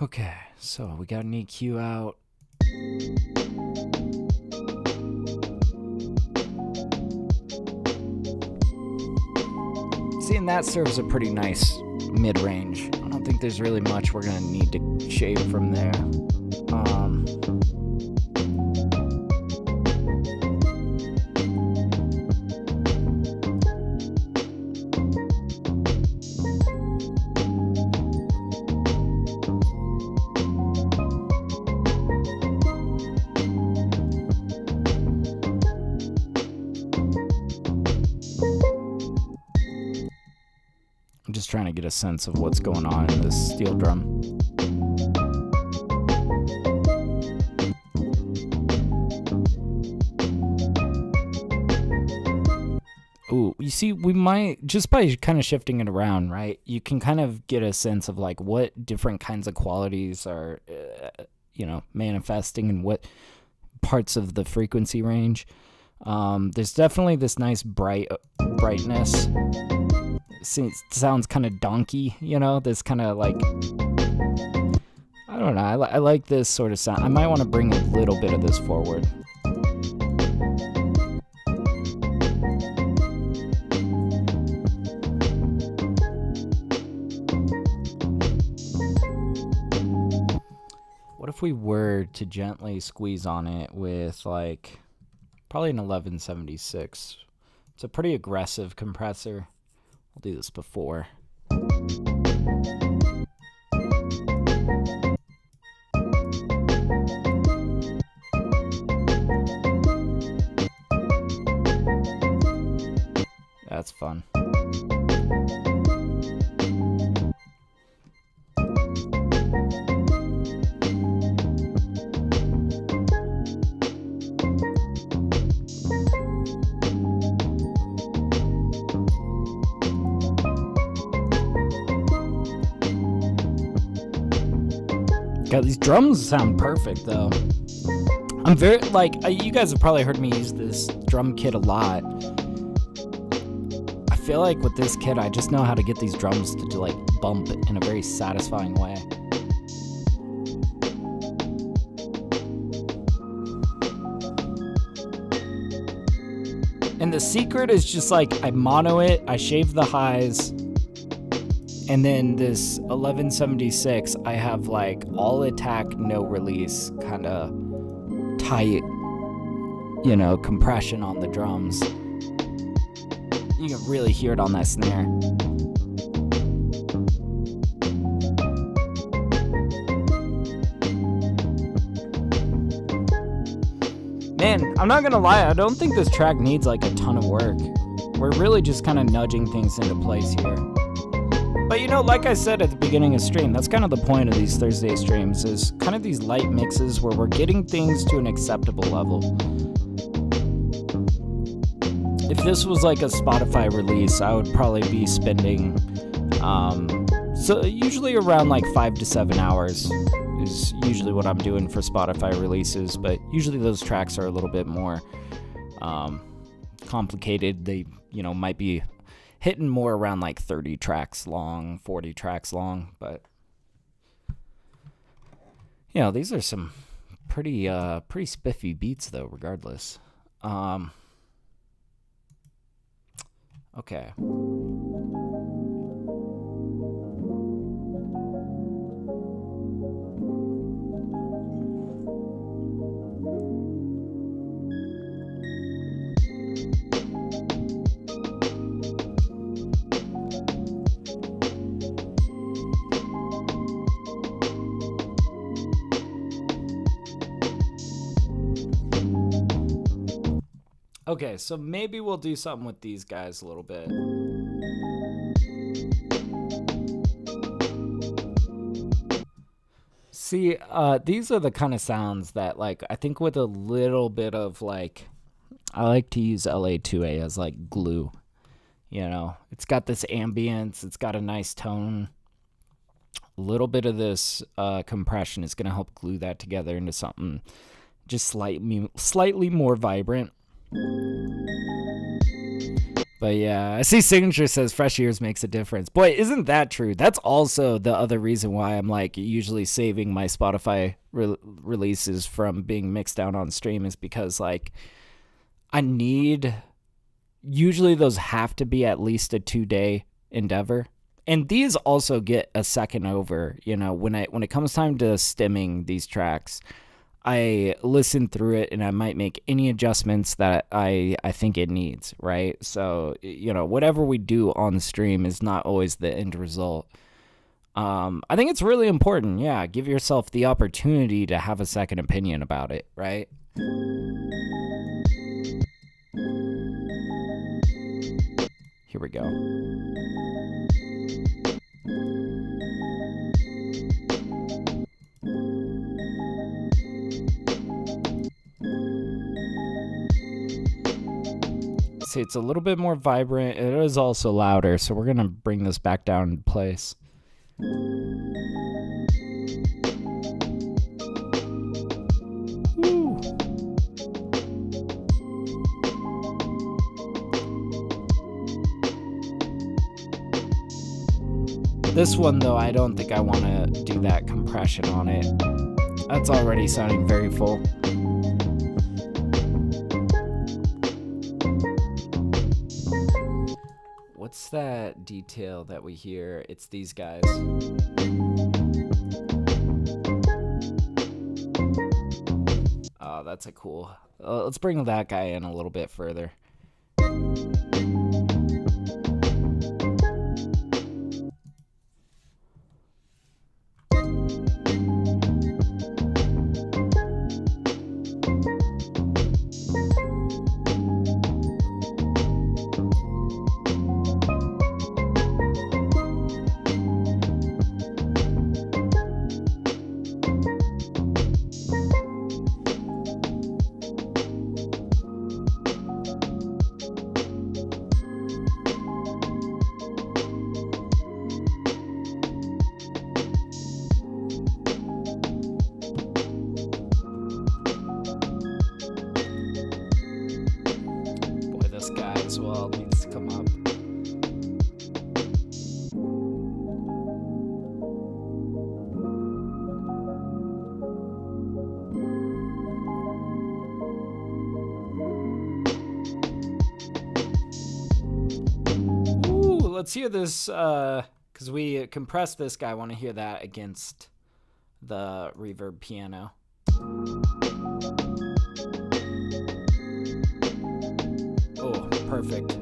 Okay, so we got an EQ out. See, and that serves a pretty nice mid-range. I don't think there's really much we're gonna need to shave from there. I'm just trying to get a sense of what's going on in this steel drum. Ooh, you see, we might, just by kind of shifting it around, right? You can kind of get a sense of like what different kinds of qualities are, manifesting in what parts of the frequency range. There's definitely this nice brightness. It sounds kind of donkey, this kind of like, I don't know, I like this sort of sound. I might want to bring a little bit of this forward. What if we were to gently squeeze on it with like, probably an 1176. It's a pretty aggressive compressor. I'll do this before. That's fun. God, these drums sound perfect though. I'm very, you guys have probably heard me use this drum kit a lot. I feel like with this kit, I just know how to get these drums to like bump in a very satisfying way. And the secret is just like I mono it, I shave the highs, and then this 1176, I have like all attack, no release, kind of tight, you know, compression on the drums. You can really hear it on that snare. Man, I'm not gonna lie, I don't think this track needs like a ton of work. We're really just kind of nudging things into place here. But you know, like I said at the beginning of stream, that's kind of the point of these Thursday streams, is kind of these light mixes where we're getting things to an acceptable level. If this was like a Spotify release, I would probably be spending, so usually around like 5 to 7 hours is usually what I'm doing for Spotify releases, but usually those tracks are a little bit more complicated. They, you know, might be hitting more around like 30 tracks long, 40 tracks long, but you know, these are some pretty spiffy beats though, regardless. Okay. Okay, so maybe we'll do something with these guys a little bit. See, these are the kind of sounds that, like, I think with a little bit of, like, I like to use LA2A as, like, glue, you know? It's got this ambience, it's got a nice tone. A little bit of this compression is going to help glue that together into something just slightly more vibrant. But yeah, I see Signature says fresh ears makes a difference. Boy, isn't that true? That's also the other reason why I'm like usually saving my Spotify releases from being mixed down on stream, is because like usually those have to be at least a 2-day endeavor. And these also get a second over, you know, when it comes time to stemming these tracks, I listen through it and I might make any adjustments that I think it needs, right? So, you know, whatever we do on the stream is not always the end result. I think it's really important, yeah, give yourself the opportunity to have a second opinion about it, right? Here we go. See, it's a little bit more vibrant. It is also louder, so we're going to bring this back down in place. Woo. This one, though, I don't think I want to do that compression on it. That's already sounding very full. What's that detail that we hear? It's these guys. Oh, that's a cool. Let's bring that guy in a little bit further. let's hear this, because we compressed this guy. I want to hear that against the reverb piano. Oh, perfect.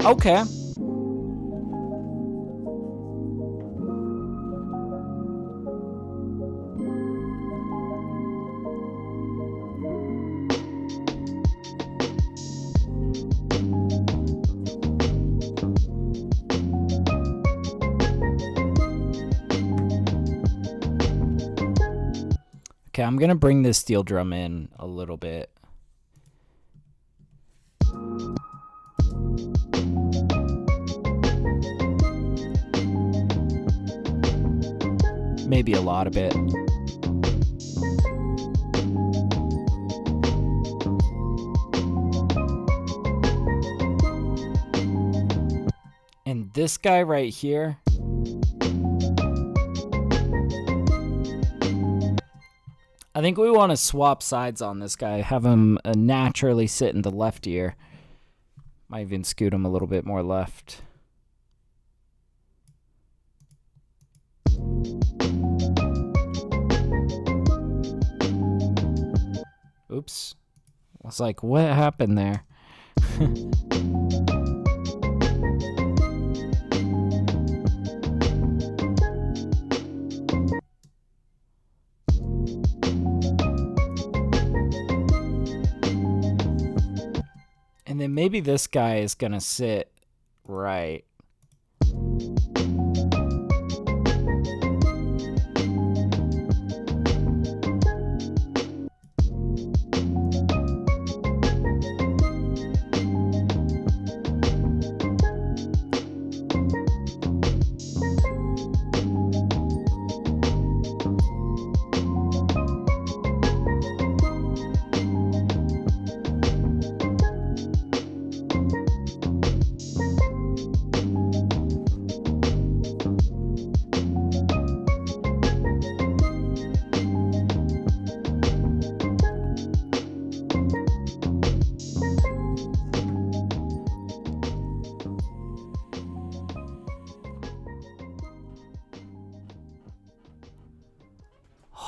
Okay. Okay, I'm going to bring this steel drum in a little bit. Maybe a lot of it. And this guy right here, I think we want to swap sides on this guy. Have him naturally sit in the left ear. Might even scoot him a little bit more left. Oops. I was like, what happened there? And then maybe this guy is going to sit right.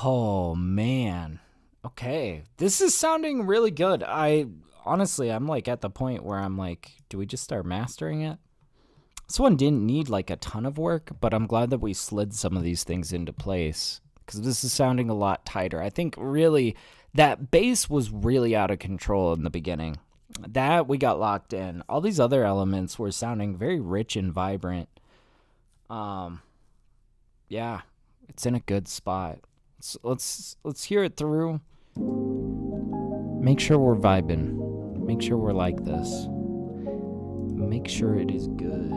Oh, man. Okay. This is sounding really good. Honestly, I'm like at the point where I'm like, do we just start mastering it? This one didn't need like a ton of work, but I'm glad that we slid some of these things into place because this is sounding a lot tighter. I think really that bass was really out of control in the beginning. That we got locked in. All these other elements were sounding very rich and vibrant. Yeah, it's in a good spot. So let's hear it through. Make sure we're vibing. Make sure we're like this. Make sure it is good.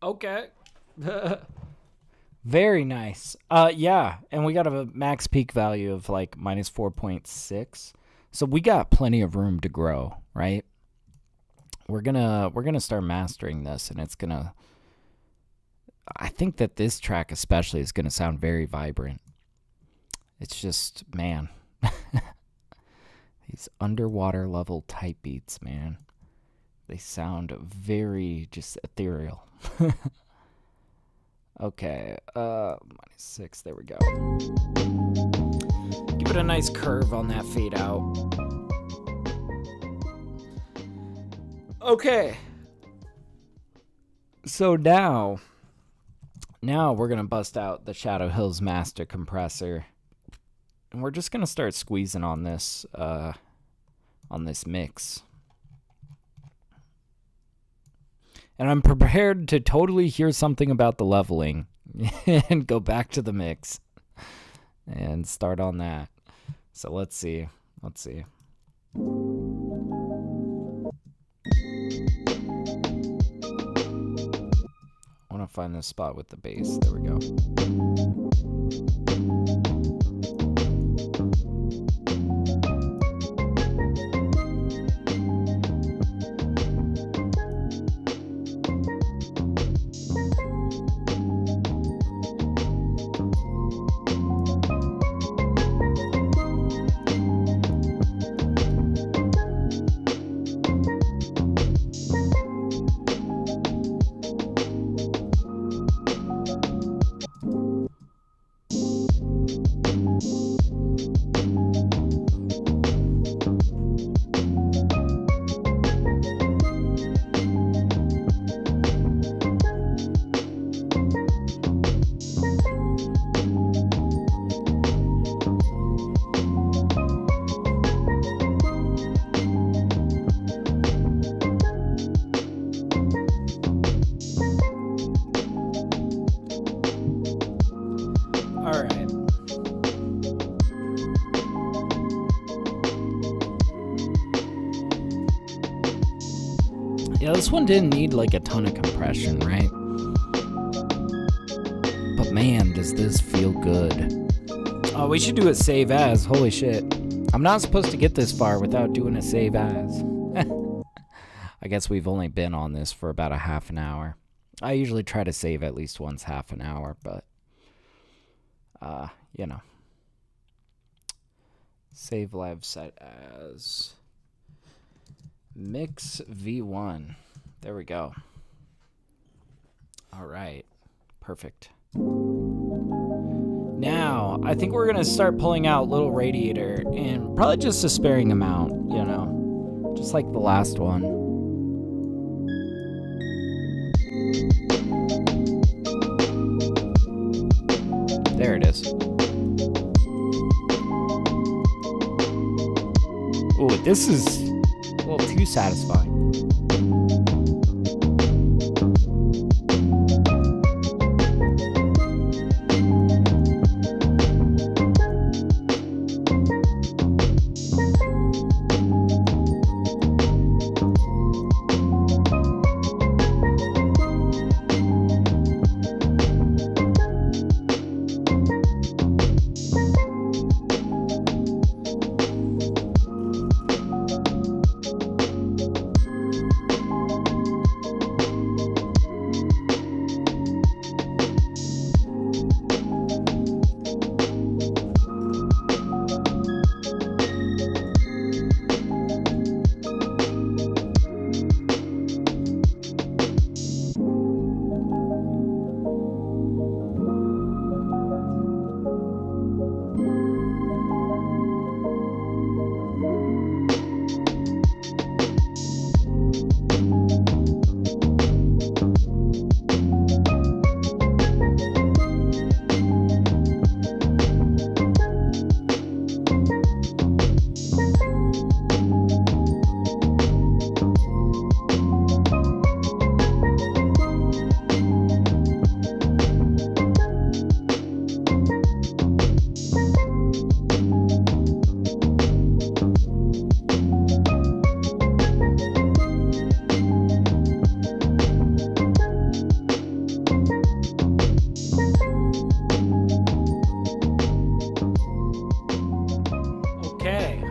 Okay. Very nice. Yeah, and we got a max peak value of like minus 4.6. So we got plenty of room to grow, right? We're gonna start mastering this, and it's gonna. I think that this track especially is gonna sound very vibrant. It's just, man, these underwater level type beats, man. They sound very just ethereal. Okay, -6, there we go. Give it a nice curve on that fade out. Okay. So now we're gonna bust out the Shadow Hills Master Compressor. And we're just gonna start squeezing on this mix. And I'm prepared to totally hear something about the leveling and go back to the mix and start on that. So let's see. I want to find this spot with the bass. There we go. Yeah, this one didn't need like a ton of compression, right? But man, does this feel good. Oh, we should do a save as. Holy shit. I'm not supposed to get this far without doing a save as. I guess we've only been on this for about a half an hour. I usually try to save at least once half an hour, but you know. Save live set as Mix V1. There we go. All right. Perfect. Now, I think we're going to start pulling out Little Radiator, and probably just a sparing amount, you know, just like the last one. There it is. Ooh, this is a little too satisfying.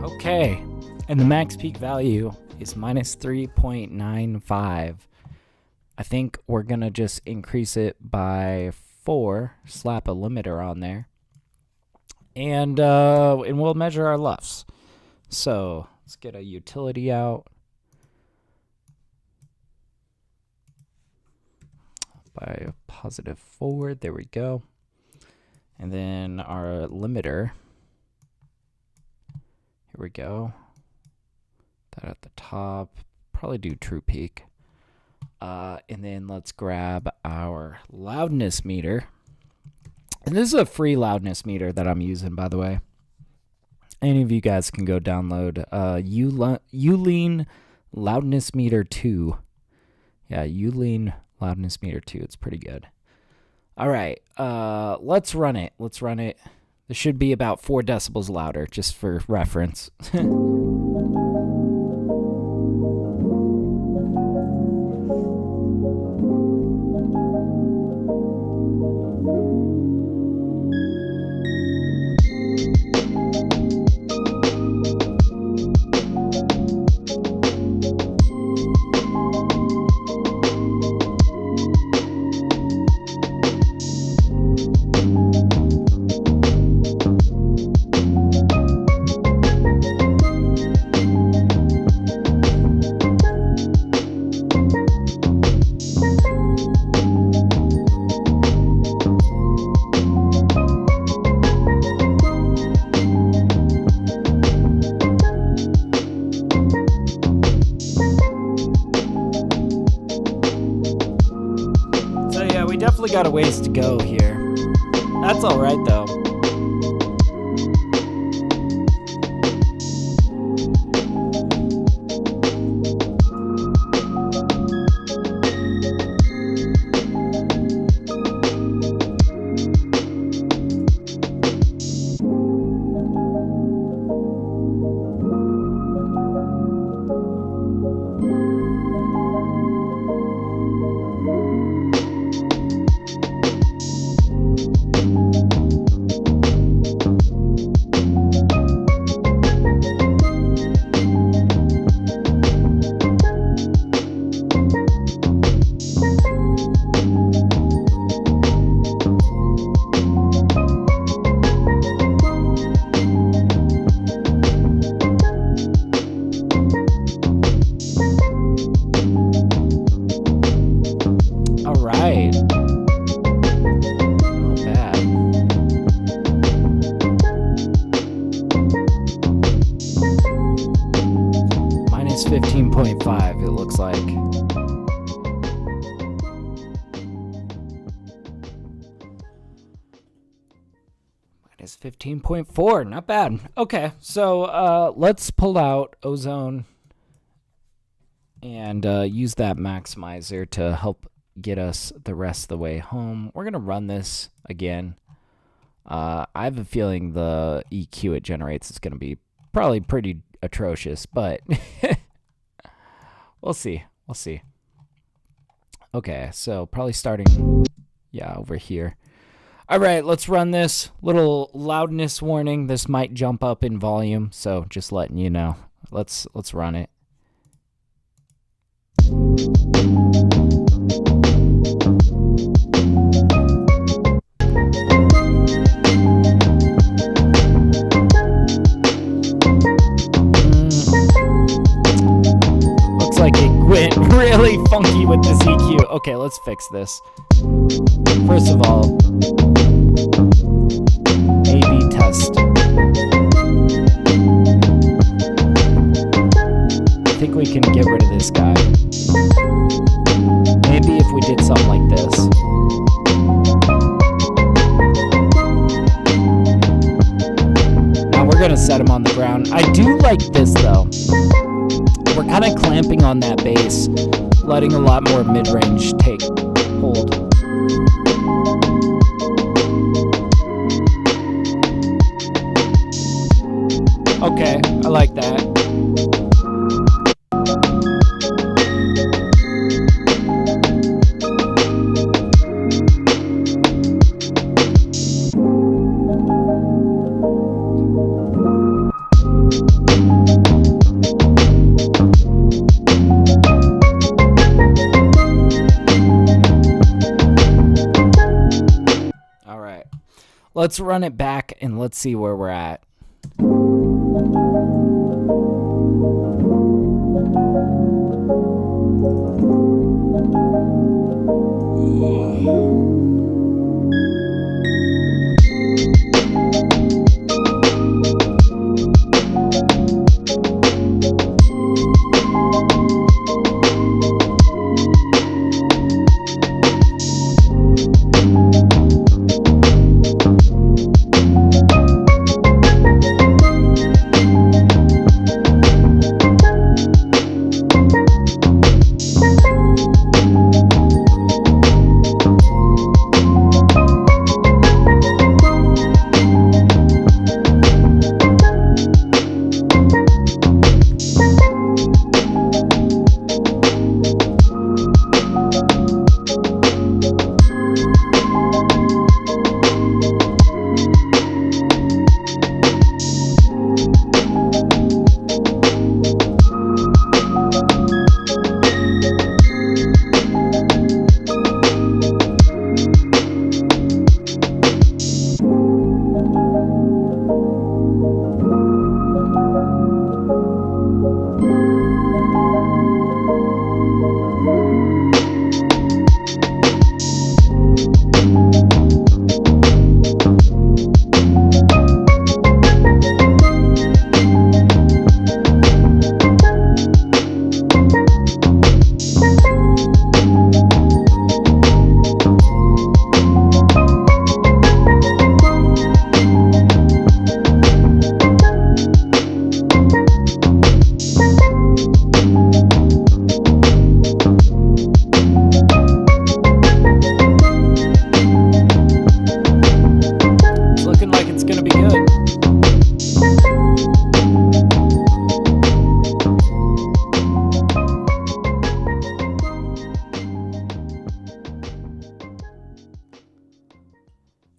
Okay, and the max peak value is minus 3.95. I think we're gonna just increase it by 4, slap a limiter on there, and we'll measure our LUFS. So let's get a utility out. By a positive forward, there we go. And then our limiter, here we go. That at the top, probably do true peak. And then let's grab our loudness meter. And this is a free loudness meter that I'm using, by the way. Any of you guys can go download Ulean Loudness Meter 2. Yeah, Ulean Loudness Meter 2. It's pretty good. All right, let's run it. Let's run it. This should be about 4 decibels louder, just for reference. Definitely got a ways to go here. That's all right though. Minus 15.5, it looks like. Minus 15.4, not bad. Okay, so let's pull out Ozone and use that maximizer to help get us the rest of the way home. We're going to run this again. I have a feeling the EQ it generates is going to be probably pretty atrocious, but we'll see. We'll see. Okay, so probably starting, yeah, over here. All right, let's run this. Little loudness warning. This might jump up in volume, so just letting you know. Let's run it. Looks like it went really funky with this EQ. Okay, let's fix this. First of all, A/B test. I think we can get rid of this guy. Maybe if we did something like this. Now we're gonna set him on the ground. I do like this though. We're kind of clamping on that bass, letting a lot more mid-range take hold. Okay, I like that. let's run it back and let's see where we're at.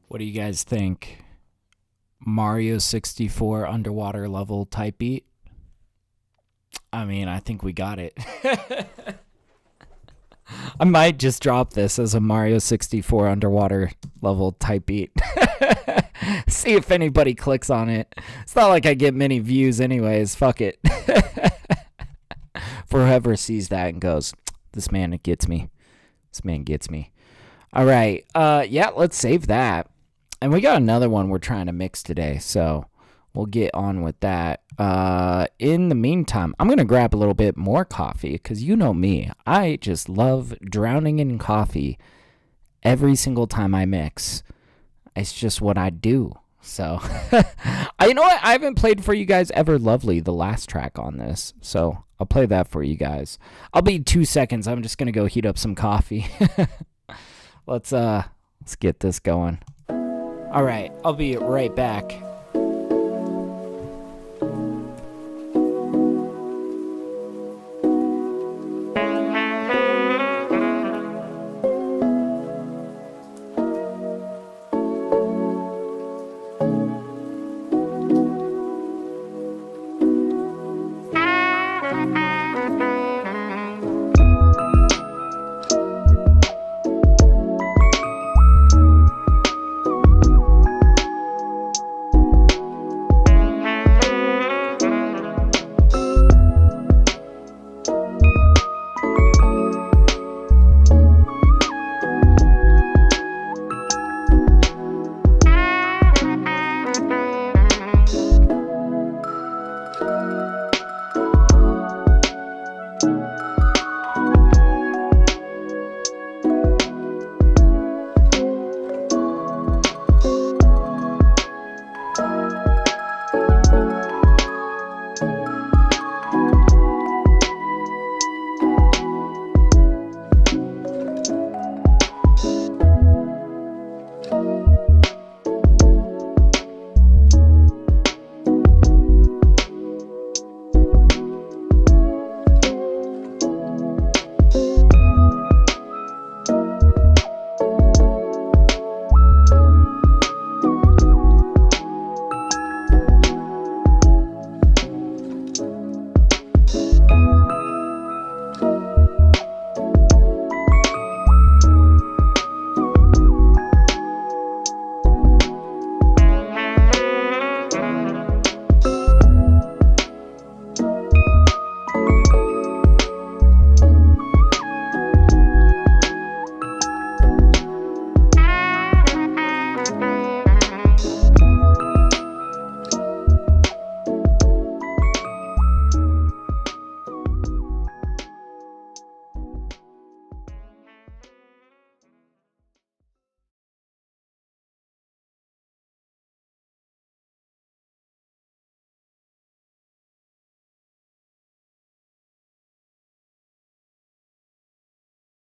What do you guys think? Mario 64 underwater level type beat? I mean, I think we got it. I might just drop this as a Mario 64 underwater level type beat. See if anybody clicks on it. It's not like I get many views anyways. Fuck it. For whoever sees that and goes, this man gets me. This man gets me. All right. Yeah, let's save that. And we got another one we're trying to mix today, so we'll get on with that. In the meantime, I'm going to grab a little bit more coffee because you know me. I just love drowning in coffee every single time I mix. It's just what I do. So, you know what? I haven't played for you guys Ever Lovely, the last track on this. So, I'll play that for you guys. I'll be 2 seconds. I'm just going to go heat up some coffee. Let's get this going. All right, I'll be right back.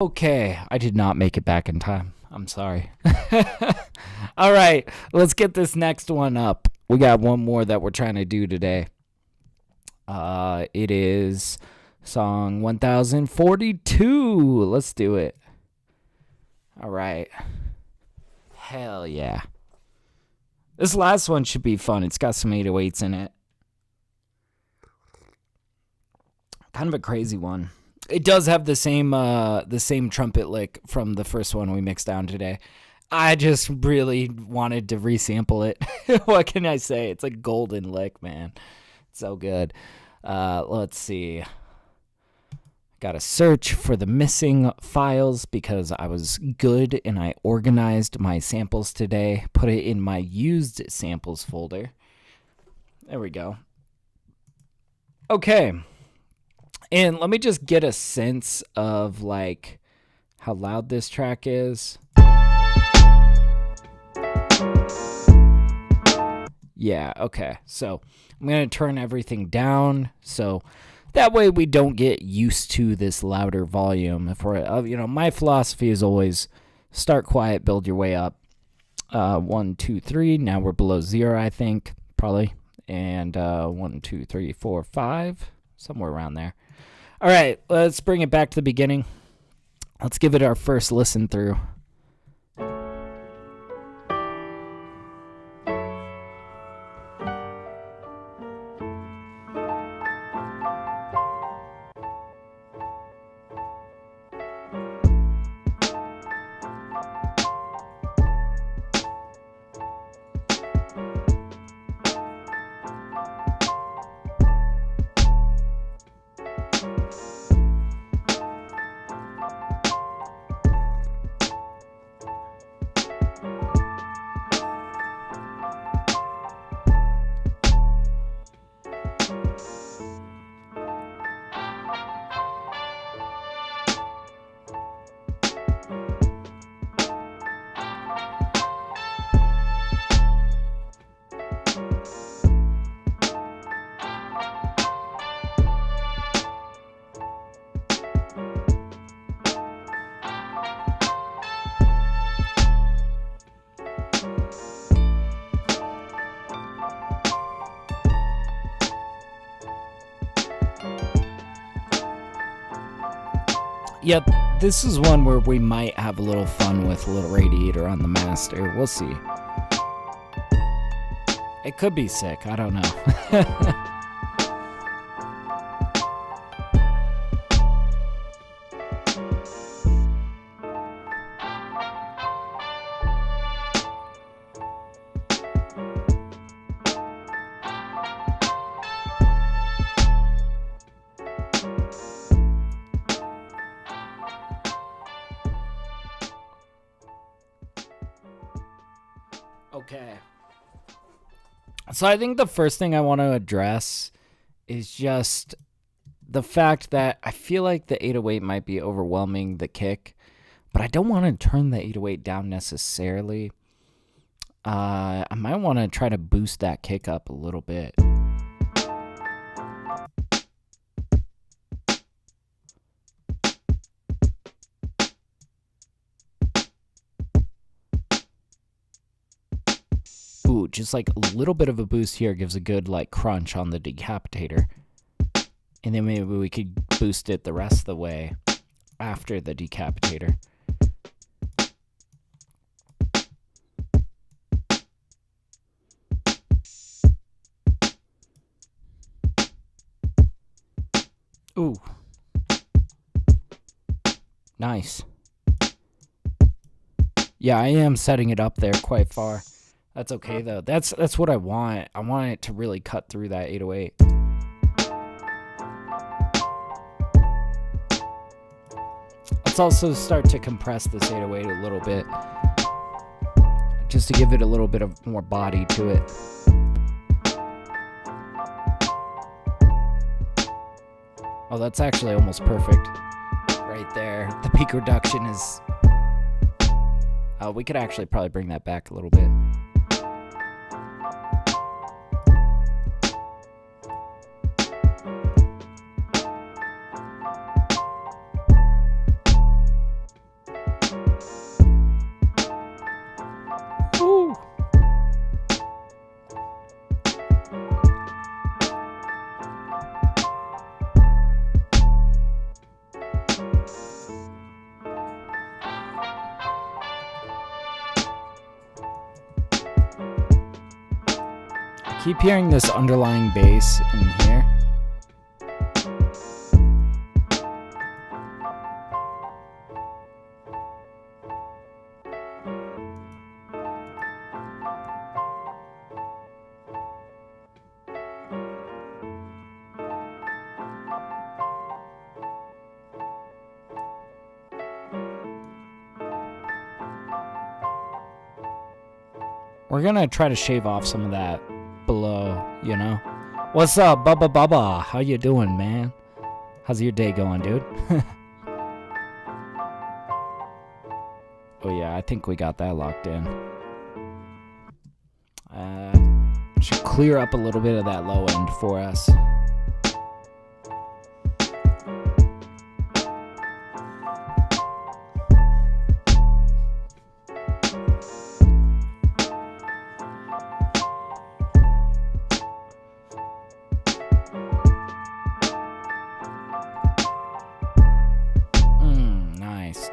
Okay, I did not make it back in time. I'm sorry. All right, let's get this next one up. We got one more that we're trying to do today. It is song 1042. Let's do it. All right. Hell yeah. This last one should be fun. It's got some 808s in it. Kind of a crazy one. It does have the same trumpet lick from the first one we mixed down today. I just really wanted to resample it. What can I say? It's a golden lick, man. So good. Let's see. Got to search for the missing files because I was good and I organized my samples today. Put it in my used samples folder. There we go. Okay. And let me just get a sense of like how loud this track is. Yeah, okay. So I'm going to turn everything down so that way we don't get used to this louder volume. If we're, my philosophy is always start quiet, build your way up. 1, 2, 3. Now we're below 0, I think, probably. And 1, 2, 3, 4, 5, somewhere around there. All right, let's bring it back to the beginning. Let's give it our first listen through. Yep, this is one where we might have a little fun with a little radiator on the master. We'll see. It could be sick. I don't know. Okay. So I think the first thing I want to address is just the fact that I feel like the 808 might be overwhelming the kick, but I don't want to turn the 808 down necessarily. I might want to try to boost that kick up a little bit. Ooh, just like a little bit of a boost here gives a good like crunch on the decapitator. And then maybe we could boost it the rest of the way after the decapitator. Ooh. Nice. Yeah, I am setting it up there quite far. That's okay though. That's what I want. I want it to really cut through that 808. Let's also start to compress this 808 a little bit, just to give it a little bit of more body to it. Oh, that's actually almost perfect right there. The peak reduction is... we could actually probably bring that back a little bit. keep hearing this underlying bass in here. We're gonna try to shave off some of that below, you know? What's up, Bubba Bubba? How you doing, man? How's your day going, dude? Oh yeah, I think we got that locked in. Should clear up a little bit of that low end for us.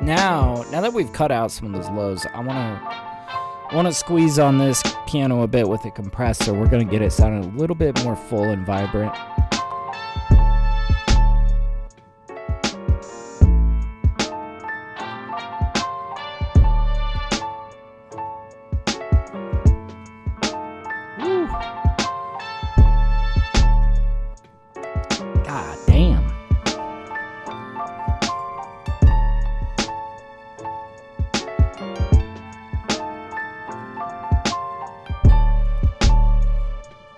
Now that we've cut out some of those lows, I wanna squeeze on this piano a bit with a compressor. We're gonna get it sounding a little bit more full and vibrant. Woo. God damn.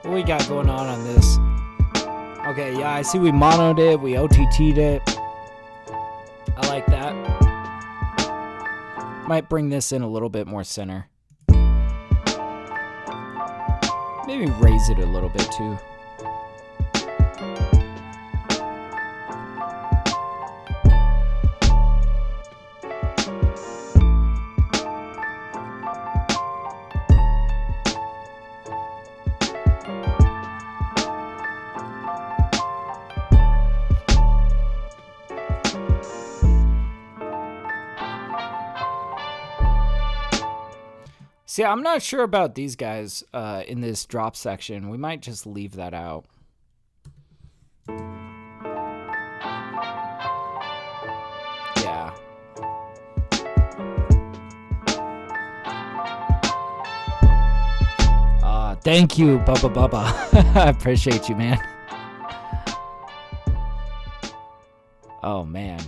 What we got going on this? Okay, yeah, I see we monoed it, we OTT'd it. I like that. Might bring this in a little bit more center. Maybe raise it a little bit too. See, I'm not sure about these guys in this drop section. We might just leave that out. Yeah. Thank you, Bubba Bubba. I appreciate you, man. Oh, man.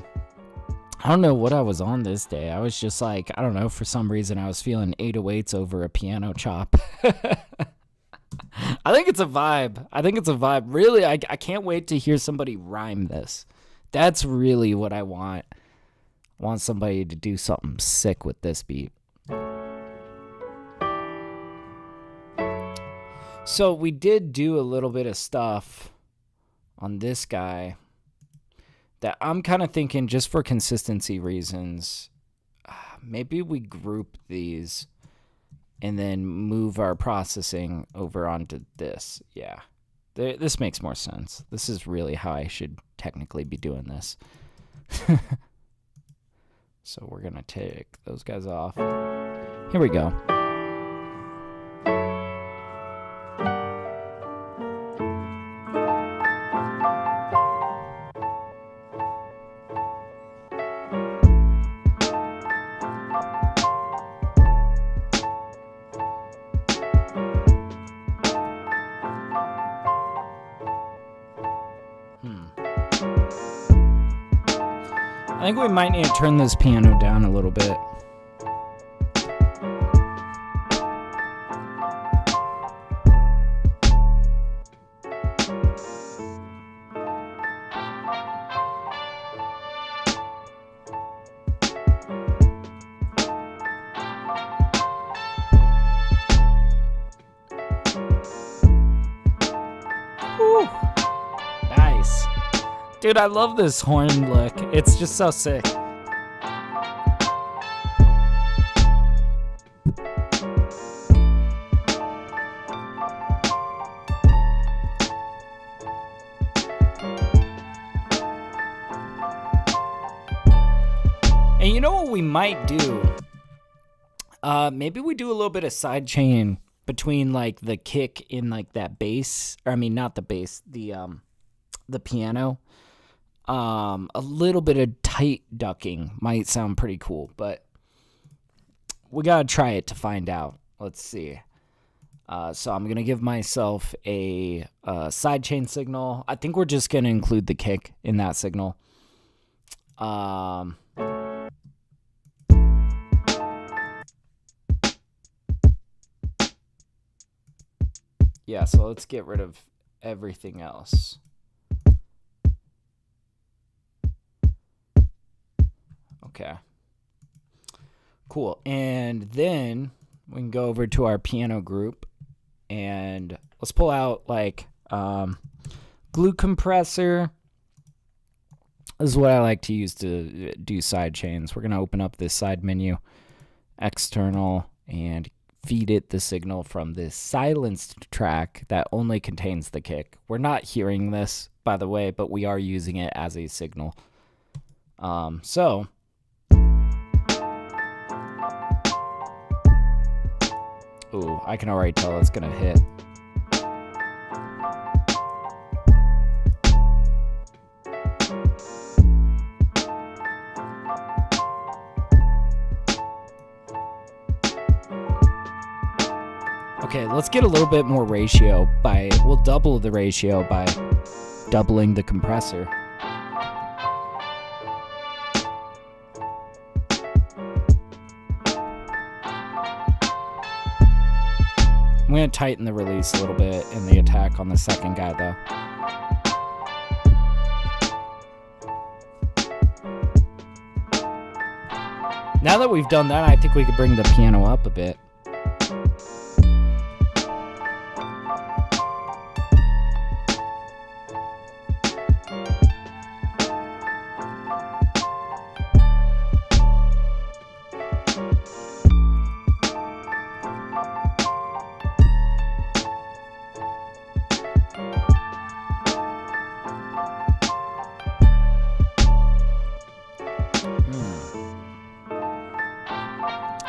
I don't know what I was on this day. I was just like, I don't know, for some reason I was feeling 808s over a piano chop. I think it's a vibe. Really, I can't wait to hear somebody rhyme this. That's really what I want. I want somebody to do something sick with this beat. So we did do a little bit of stuff on this guy that I'm kind of thinking, just for consistency reasons, maybe we group these and then move our processing over onto this. Yeah, this makes more sense. This is really how I should technically be doing this. So we're going to take those guys off. Here we go. I think we might need to turn this piano down a little bit. Whew. Nice. Dude, I love this horn look. It's just so sick. And you know what we might do? Maybe we do a little bit of side chain between like the kick in like that bass, or I mean not the bass, the piano. A little bit of tight ducking might sound pretty cool, but we gotta try it to find out. Let's see. So I'm gonna give myself a sidechain signal. I think we're just gonna include the kick in that signal. Yeah, so let's get rid of everything else. Okay. Cool. And then we can go over to our piano group and let's pull out like glue compressor. This is what I like to use to do side chains. We're going to open up this side menu, external, and feed it the signal from this silenced track that only contains the kick. We're not hearing this, by the way, but we are using it as a signal. So ooh, I can already tell it's gonna hit. Okay, let's get a little bit more ratio we'll double the ratio by doubling the compressor. I'm going to tighten the release a little bit in the attack on the second guy, though. Now that we've done that, I think we could bring the piano up a bit.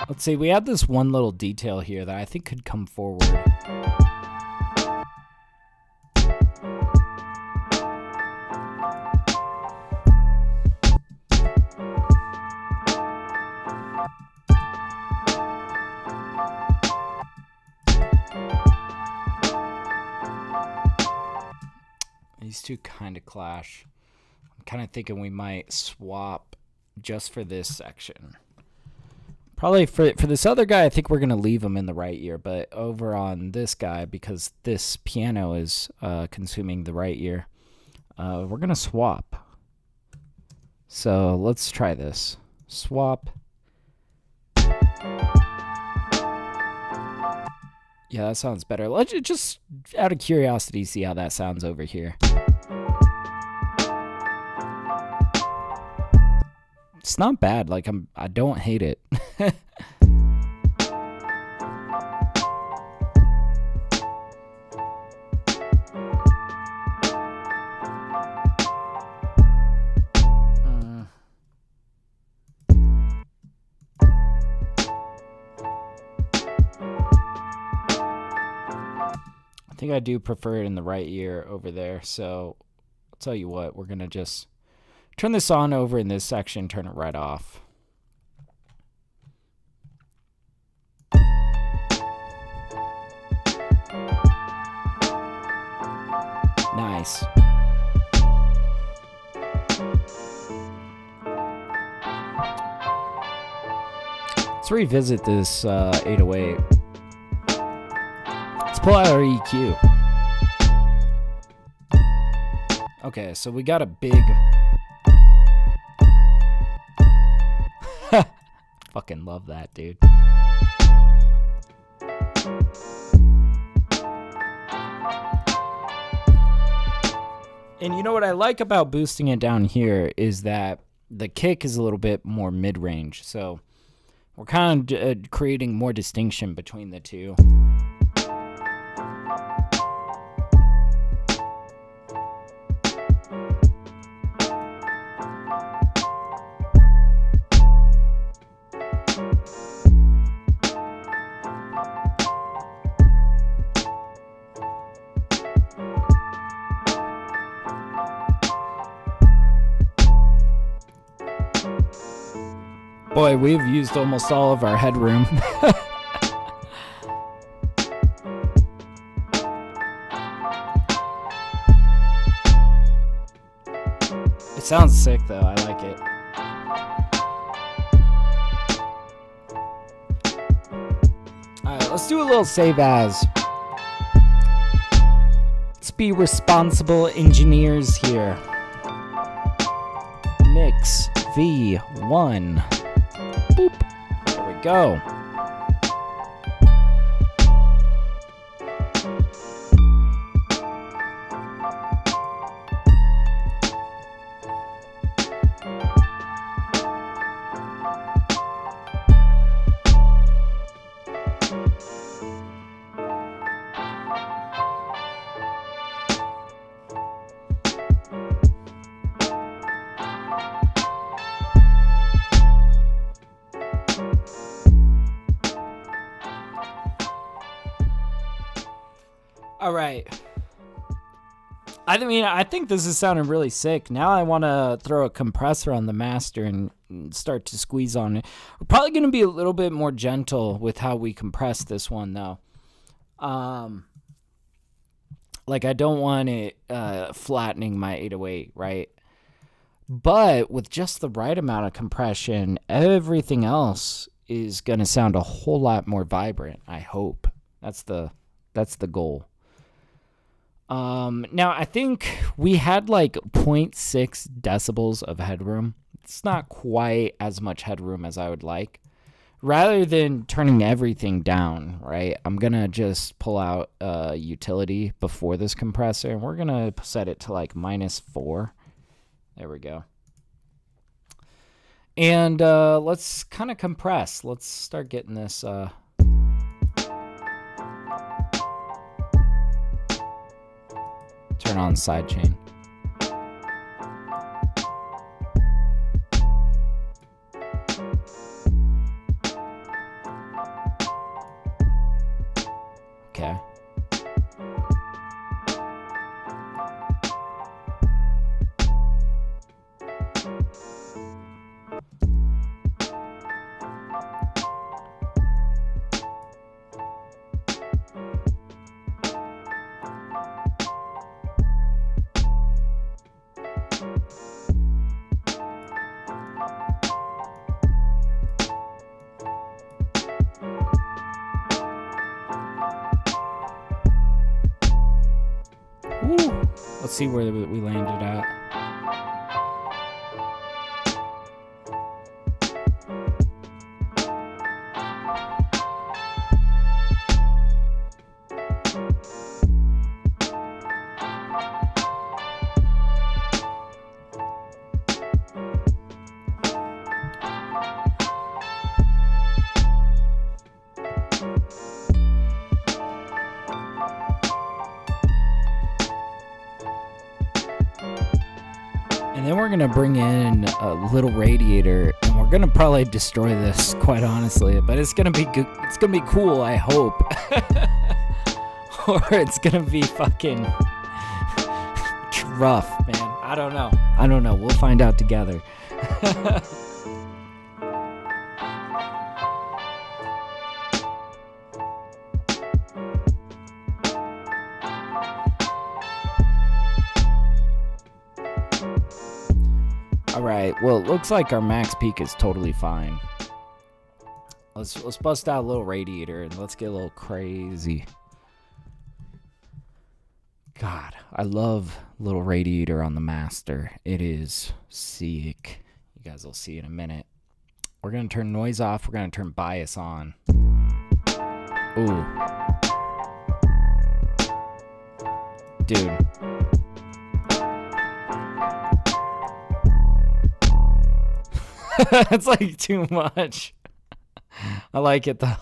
Let's see, we have this one little detail here that I think could come forward. These two kind of clash. I'm kind of thinking we might swap just for this section. Probably for this other guy, I think we're going to leave him in the right ear. But over on this guy, because this piano is consuming the right ear, we're going to swap. So let's try this. Swap. Yeah, that sounds better. Let's just, out of curiosity, see how that sounds over here. It's not bad. Like I don't hate it. I think I do prefer it in the right ear over there. So I'll tell you what, we're gonna just turn this on over in this section, turn it right off. Nice. Let's revisit this 808. Let's pull out our EQ. Okay, so we got a big... Fucking love that, dude. And you know what I like about boosting it down here is that the kick is a little bit more mid-range. So we're kind of creating more distinction between the two. Boy, we've used almost all of our headroom. It sounds sick though, I like it. Alright, let's do a little save as. Let's be responsible engineers here. Mix V1. Boop. There we go. All right. I think this is sounding really sick. Now I want to throw a compressor on the master and start to squeeze on it. We're probably going to be a little bit more gentle with how we compress this one, though. Like, I don't want it flattening my 808, right? But with just the right amount of compression, everything else is going to sound a whole lot more vibrant, I hope. That's the goal. Now I think we had like 0.6 decibels of headroom. It's not quite as much headroom as I would like. Rather than turning everything down, right, I'm gonna just pull out a utility before this compressor, and we're gonna set it to like -4. There we go. And let's kind of compress. Let's start getting this turn on sidechain. Okay. Let's see where we landed at. And then we're gonna bring in a little radiator, and we're gonna probably destroy this, quite honestly. But it's gonna be good. It's gonna be cool, I hope. Or it's gonna be fucking rough, man. I don't know. We'll find out together. Alright, well, it looks like our max peak is totally fine. Let's bust out a little radiator and let's get a little crazy. God, I love little radiator on the master. It is sick. You guys will see in a minute. We're going to turn noise off. We're going to turn bias on. Ooh. Dude. It's like too much. I like it though.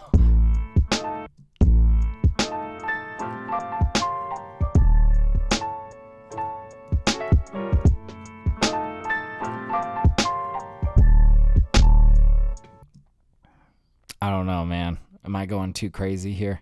I don't know, man. Am I going too crazy here?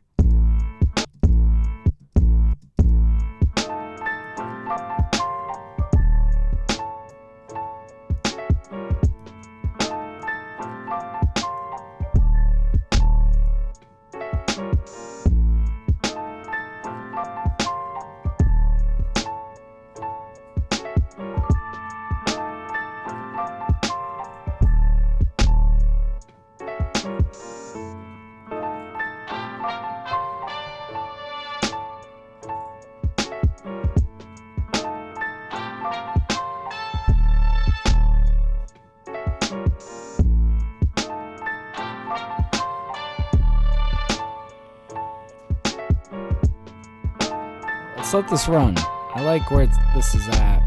let's let this run. I like where this is at.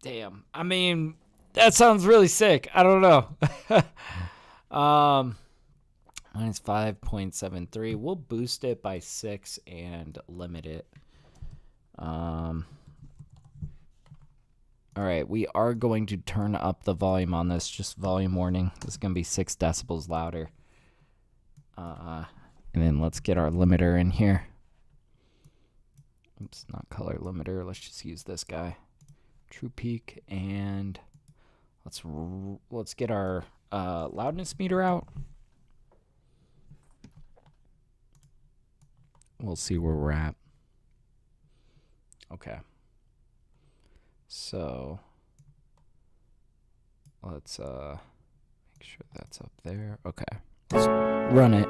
Damn. I mean, that sounds really sick. I don't know. Minus 5.73. We'll boost it by 6 and limit it. All right, we are going to turn up the volume on this. Just volume warning. This is going to be 6 decibels louder. And then let's get our limiter in here. Oops, not color limiter. Let's just use this guy. True peak, and let's get our loudness meter out. We'll see where we're at. Okay. So let's make sure that's up there. Okay. Let's run it.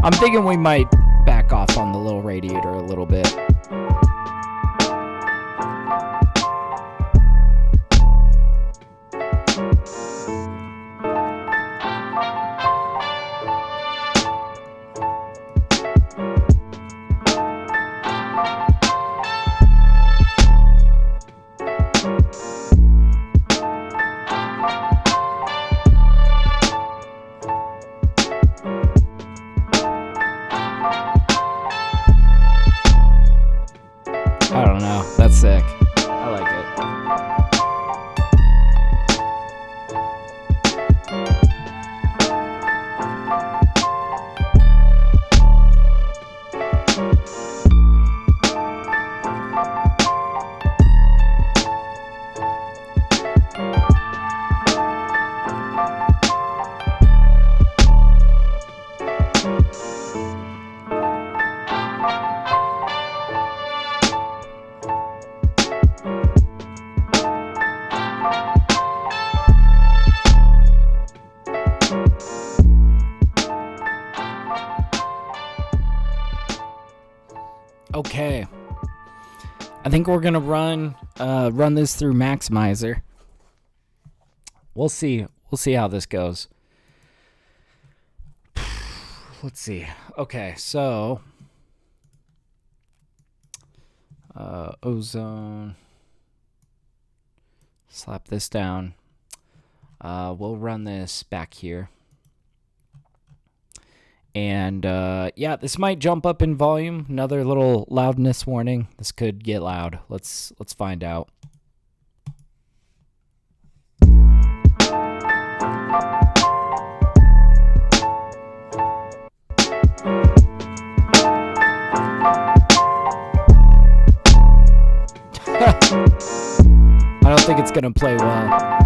I'm thinking we might back off on the little radiator a little bit. I don't know. That's sick. I like it. Okay, I think we're gonna run this through Maximizer. We'll see how this goes. Let's see. Okay, so ozone. Slap this down. We'll run this back here. And yeah, this might jump up in volume. Another little loudness warning. This could get loud. Let's find out. I don't think it's gonna play well.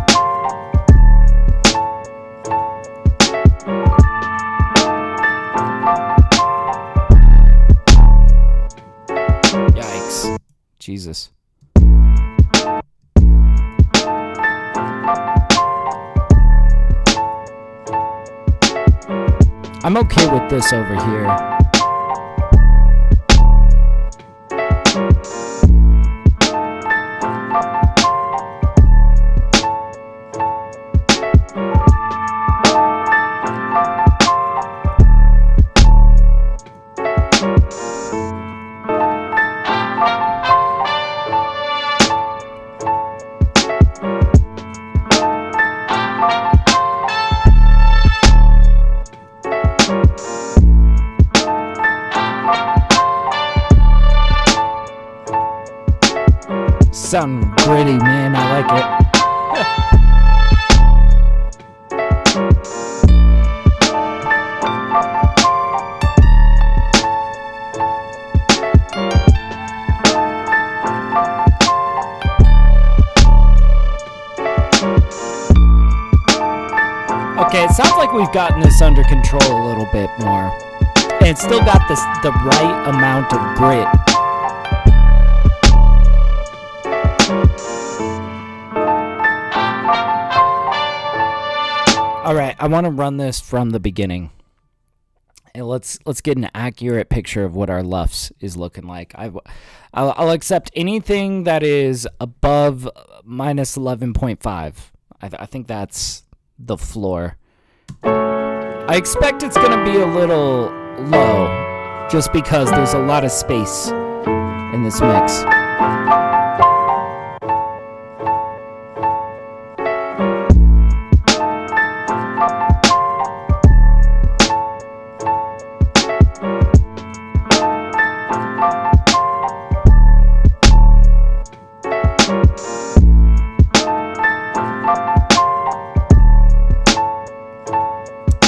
Jesus. I'm okay with this over here. gritty, man. I like it. Okay, it sounds like we've gotten this under control a little bit more. And it's still got the right amount of grit. Alright, I want to run this from the beginning. And let's get an accurate picture of what our LUFS is looking like. I'll accept anything that is above minus 11.5. I think that's the floor. I expect it's going to be a little low just because there's a lot of space in this mix.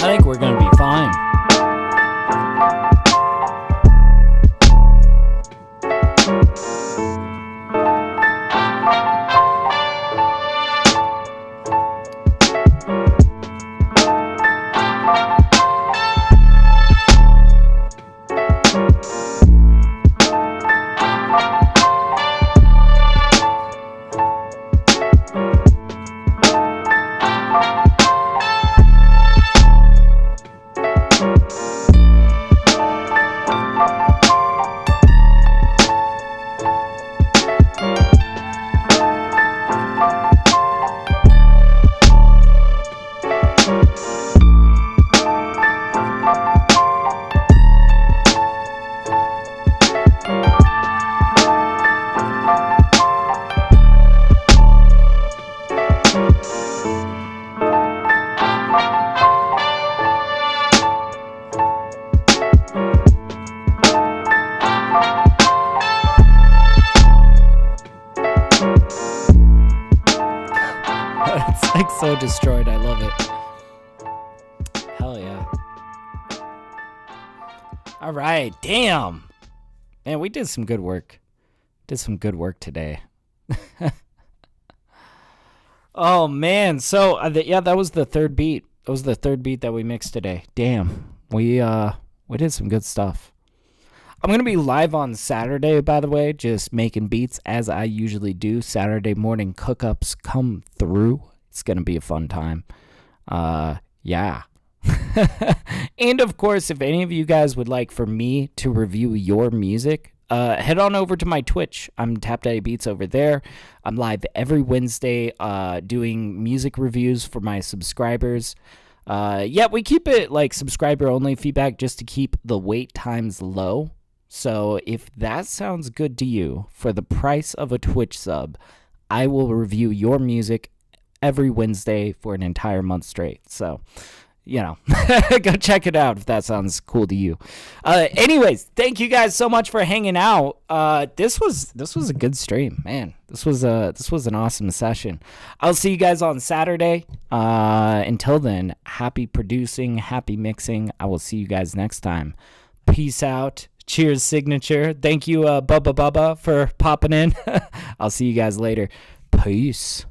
I think we're going to be fine. It's like so destroyed. I love it. Hell yeah. All right. Damn. Man, we did some good work. Did some good work today. Oh, man. So, yeah, that was the third beat. That was the third beat that we mixed today. Damn. We did some good stuff. I'm going to be live on Saturday, by the way, just making beats as I usually do. Saturday morning cook-ups come through. It's going to be a fun time. Yeah. And, of course, if any of you guys would like for me to review your music, head on over to my Twitch. I'm TapDaddyBeats over there. I'm live every Wednesday doing music reviews for my subscribers. Yeah, we keep it like subscriber-only feedback just to keep the wait times low. So if that sounds good to you, for the price of a Twitch sub, I will review your music every Wednesday for an entire month straight. So, you know, go check it out if that sounds cool to you. Anyways, thank you guys so much for hanging out. This was a good stream, man. This was an awesome session. I'll see you guys on Saturday. Until then, happy producing, happy mixing. I will see you guys next time. Peace out. Cheers, Signature. Thank you, Bubba, for popping in. I'll see you guys later. Peace.